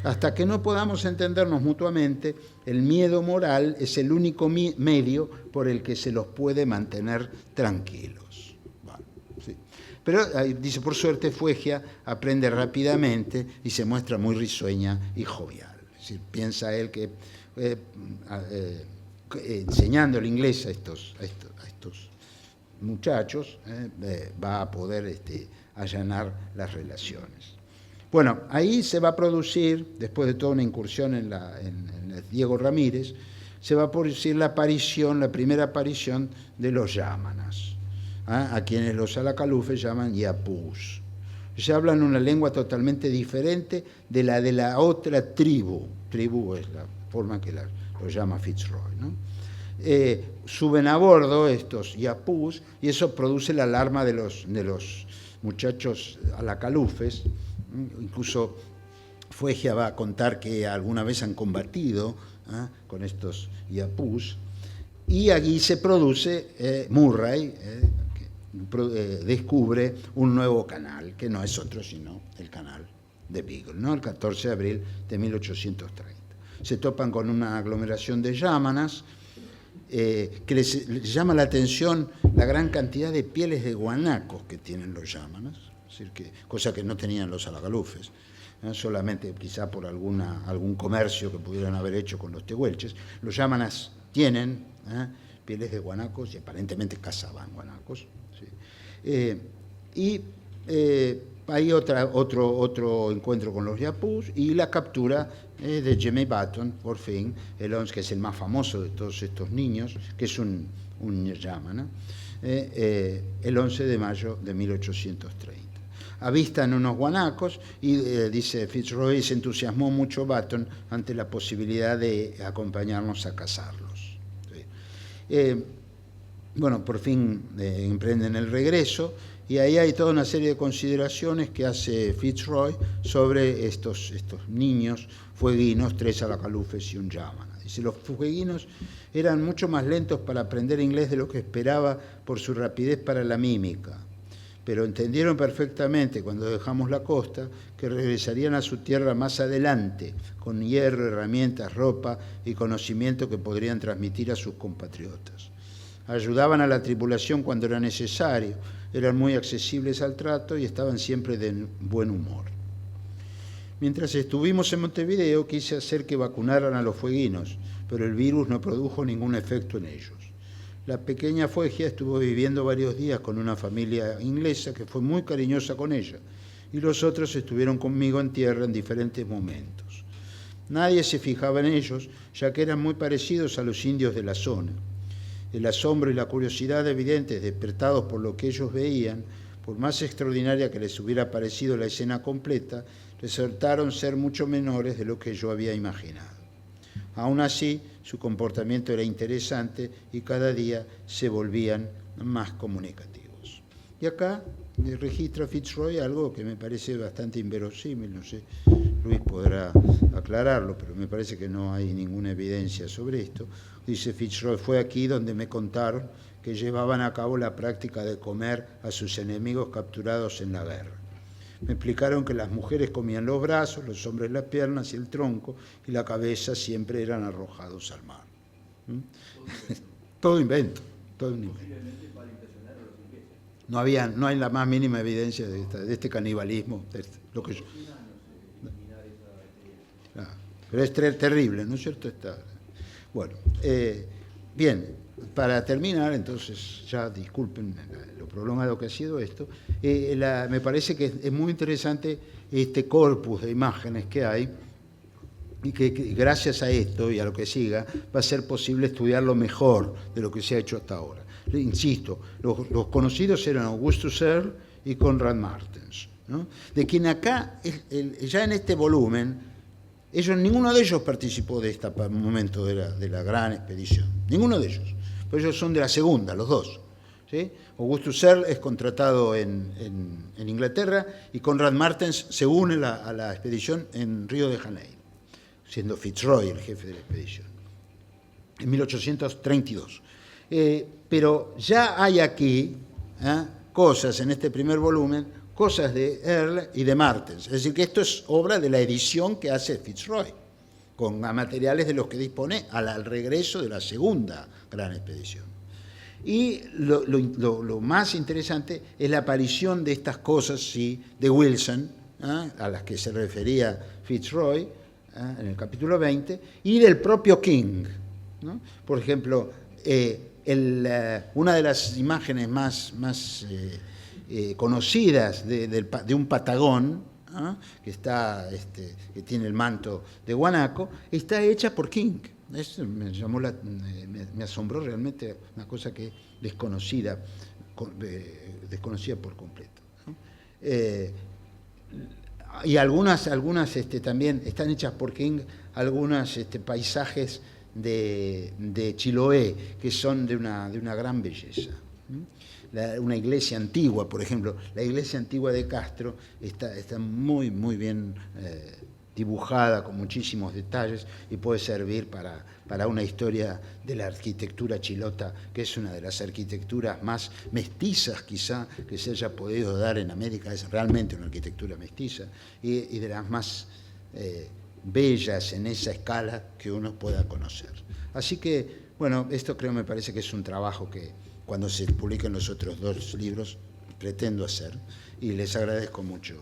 [SPEAKER 4] Hasta que no podamos entendernos mutuamente, el miedo moral es el único medio por el que se los puede mantener tranquilos. Bueno, sí. Pero dice, por suerte Fuegia aprende rápidamente y se muestra muy risueña y jovial. Es decir, piensa él que enseñando el inglés a estos muchachos va a poder allanar las relaciones. Bueno, ahí se va a producir, después de toda una incursión en Diego Ramírez, se va a producir la primera aparición de los yámanas, a quienes los salacalufes llaman yapús. Se hablan una lengua totalmente diferente de la otra tribu. Tribu es la forma que lo llama Fitzroy, ¿no? Suben a bordo estos yapús y eso produce la alarma de los muchachos salacalufes. Incluso Fuegia va a contar que alguna vez han combatido con estos yapús, y allí se produce Murray, que descubre un nuevo canal, que no es otro sino el canal de Beagle, ¿no? El 14 de abril de 1830. Se topan con una aglomeración de yámanas, que les llama la atención la gran cantidad de pieles de guanacos que tienen los yámanas, cosa que no tenían los salacalufes, solamente quizá por algún comercio que pudieran haber hecho con los tehuelches. Los yámanas tienen pieles de guanacos y aparentemente cazaban guanacos. ¿Sí? Hay otro encuentro con los yapús y la captura de Jimmy Button, por fin, que es el más famoso de todos estos niños, que es un yámana, el 11 de mayo de 1830. Avistan unos guanacos y dice Fitzroy, se entusiasmó mucho Button ante la posibilidad de acompañarnos a cazarlos. ¿Sí? Bueno, por fin emprenden el regreso y ahí hay toda una serie de consideraciones que hace Fitzroy sobre estos niños fueguinos, 3 salacalufes y un yámana. Dice, los fueguinos eran mucho más lentos para aprender inglés de lo que esperaba por su rapidez para la mímica, pero entendieron perfectamente cuando dejamos la costa que regresarían a su tierra más adelante, con hierro, herramientas, ropa y conocimiento que podrían transmitir a sus compatriotas. Ayudaban a la tripulación cuando era necesario, eran muy accesibles al trato y estaban siempre de buen humor. Mientras estuvimos en Montevideo, quise hacer que vacunaran a los fueguinos, pero el virus no produjo ningún efecto en ellos. La pequeña Fuegia estuvo viviendo varios días con una familia inglesa que fue muy cariñosa con ella y los otros estuvieron conmigo en tierra en diferentes momentos. Nadie se fijaba en ellos, ya que eran muy parecidos a los indios de la zona. El asombro y la curiosidad evidentes despertados por lo que ellos veían, por más extraordinaria que les hubiera parecido la escena completa, resultaron ser mucho menores de lo que yo había imaginado. Aún así, su comportamiento era interesante y cada día se volvían más comunicativos. Y acá registra Fitzroy algo que me parece bastante inverosímil, no sé, Luis podrá aclararlo, pero me parece que no hay ninguna evidencia sobre esto. Dice Fitzroy, fue aquí donde me contaron que llevaban a cabo la práctica de comer a sus enemigos capturados en la guerra. Me explicaron que las mujeres comían los brazos, los hombres las piernas y el tronco, y la cabeza siempre eran arrojados al mar. Todo invento, todo un invento. No hay la más mínima evidencia de este canibalismo, lo que yo... Pero es terrible, ¿no es cierto? Bueno, bien, para terminar, entonces, ya disculpen lo prolongado que ha sido esto, me parece que es muy interesante este corpus de imágenes que hay, y que gracias a esto y a lo que siga va a ser posible estudiarlo mejor de lo que se ha hecho hasta ahora. Insisto, los conocidos eran Augustus Earle y Conrad Martens, ¿no? De quien acá, ya en este volumen, ninguno de ellos participó de este momento de la gran expedición, ninguno de ellos, pues ellos son de la segunda, los dos, ¿sí? Augustus Earle es contratado en Inglaterra y Conrad Martens se une a la expedición en Río de Janeiro, siendo Fitzroy el jefe de la expedición, en 1832. Pero ya hay aquí cosas en este primer volumen, cosas de Earle y de Martens. Es decir, que esto es obra de la edición que hace Fitzroy, con materiales de los que dispone al regreso de la segunda gran expedición. Y lo más interesante es la aparición de estas cosas, sí, de Wilson, a las que se refería Fitzroy en el capítulo 20, y del propio King, ¿no? Por ejemplo, una de las imágenes más conocidas de un patagón, que tiene el manto de guanaco, está hecha por King. Eso me asombró realmente, una cosa que desconocida por completo, ¿no? Y algunas también están hechas por King, algunos paisajes de Chiloé, que son de una gran belleza. Una iglesia antigua, por ejemplo, la iglesia antigua de Castro está muy, muy bien dibujada, con muchísimos detalles, y puede servir para una historia de la arquitectura chilota, que es una de las arquitecturas más mestizas, quizá, que se haya podido dar en América. Es realmente una arquitectura mestiza, y de las más bellas en esa escala que uno pueda conocer. Así que, bueno, esto me parece que es un trabajo que cuando se publiquen los otros dos libros pretendo hacer, y les agradezco mucho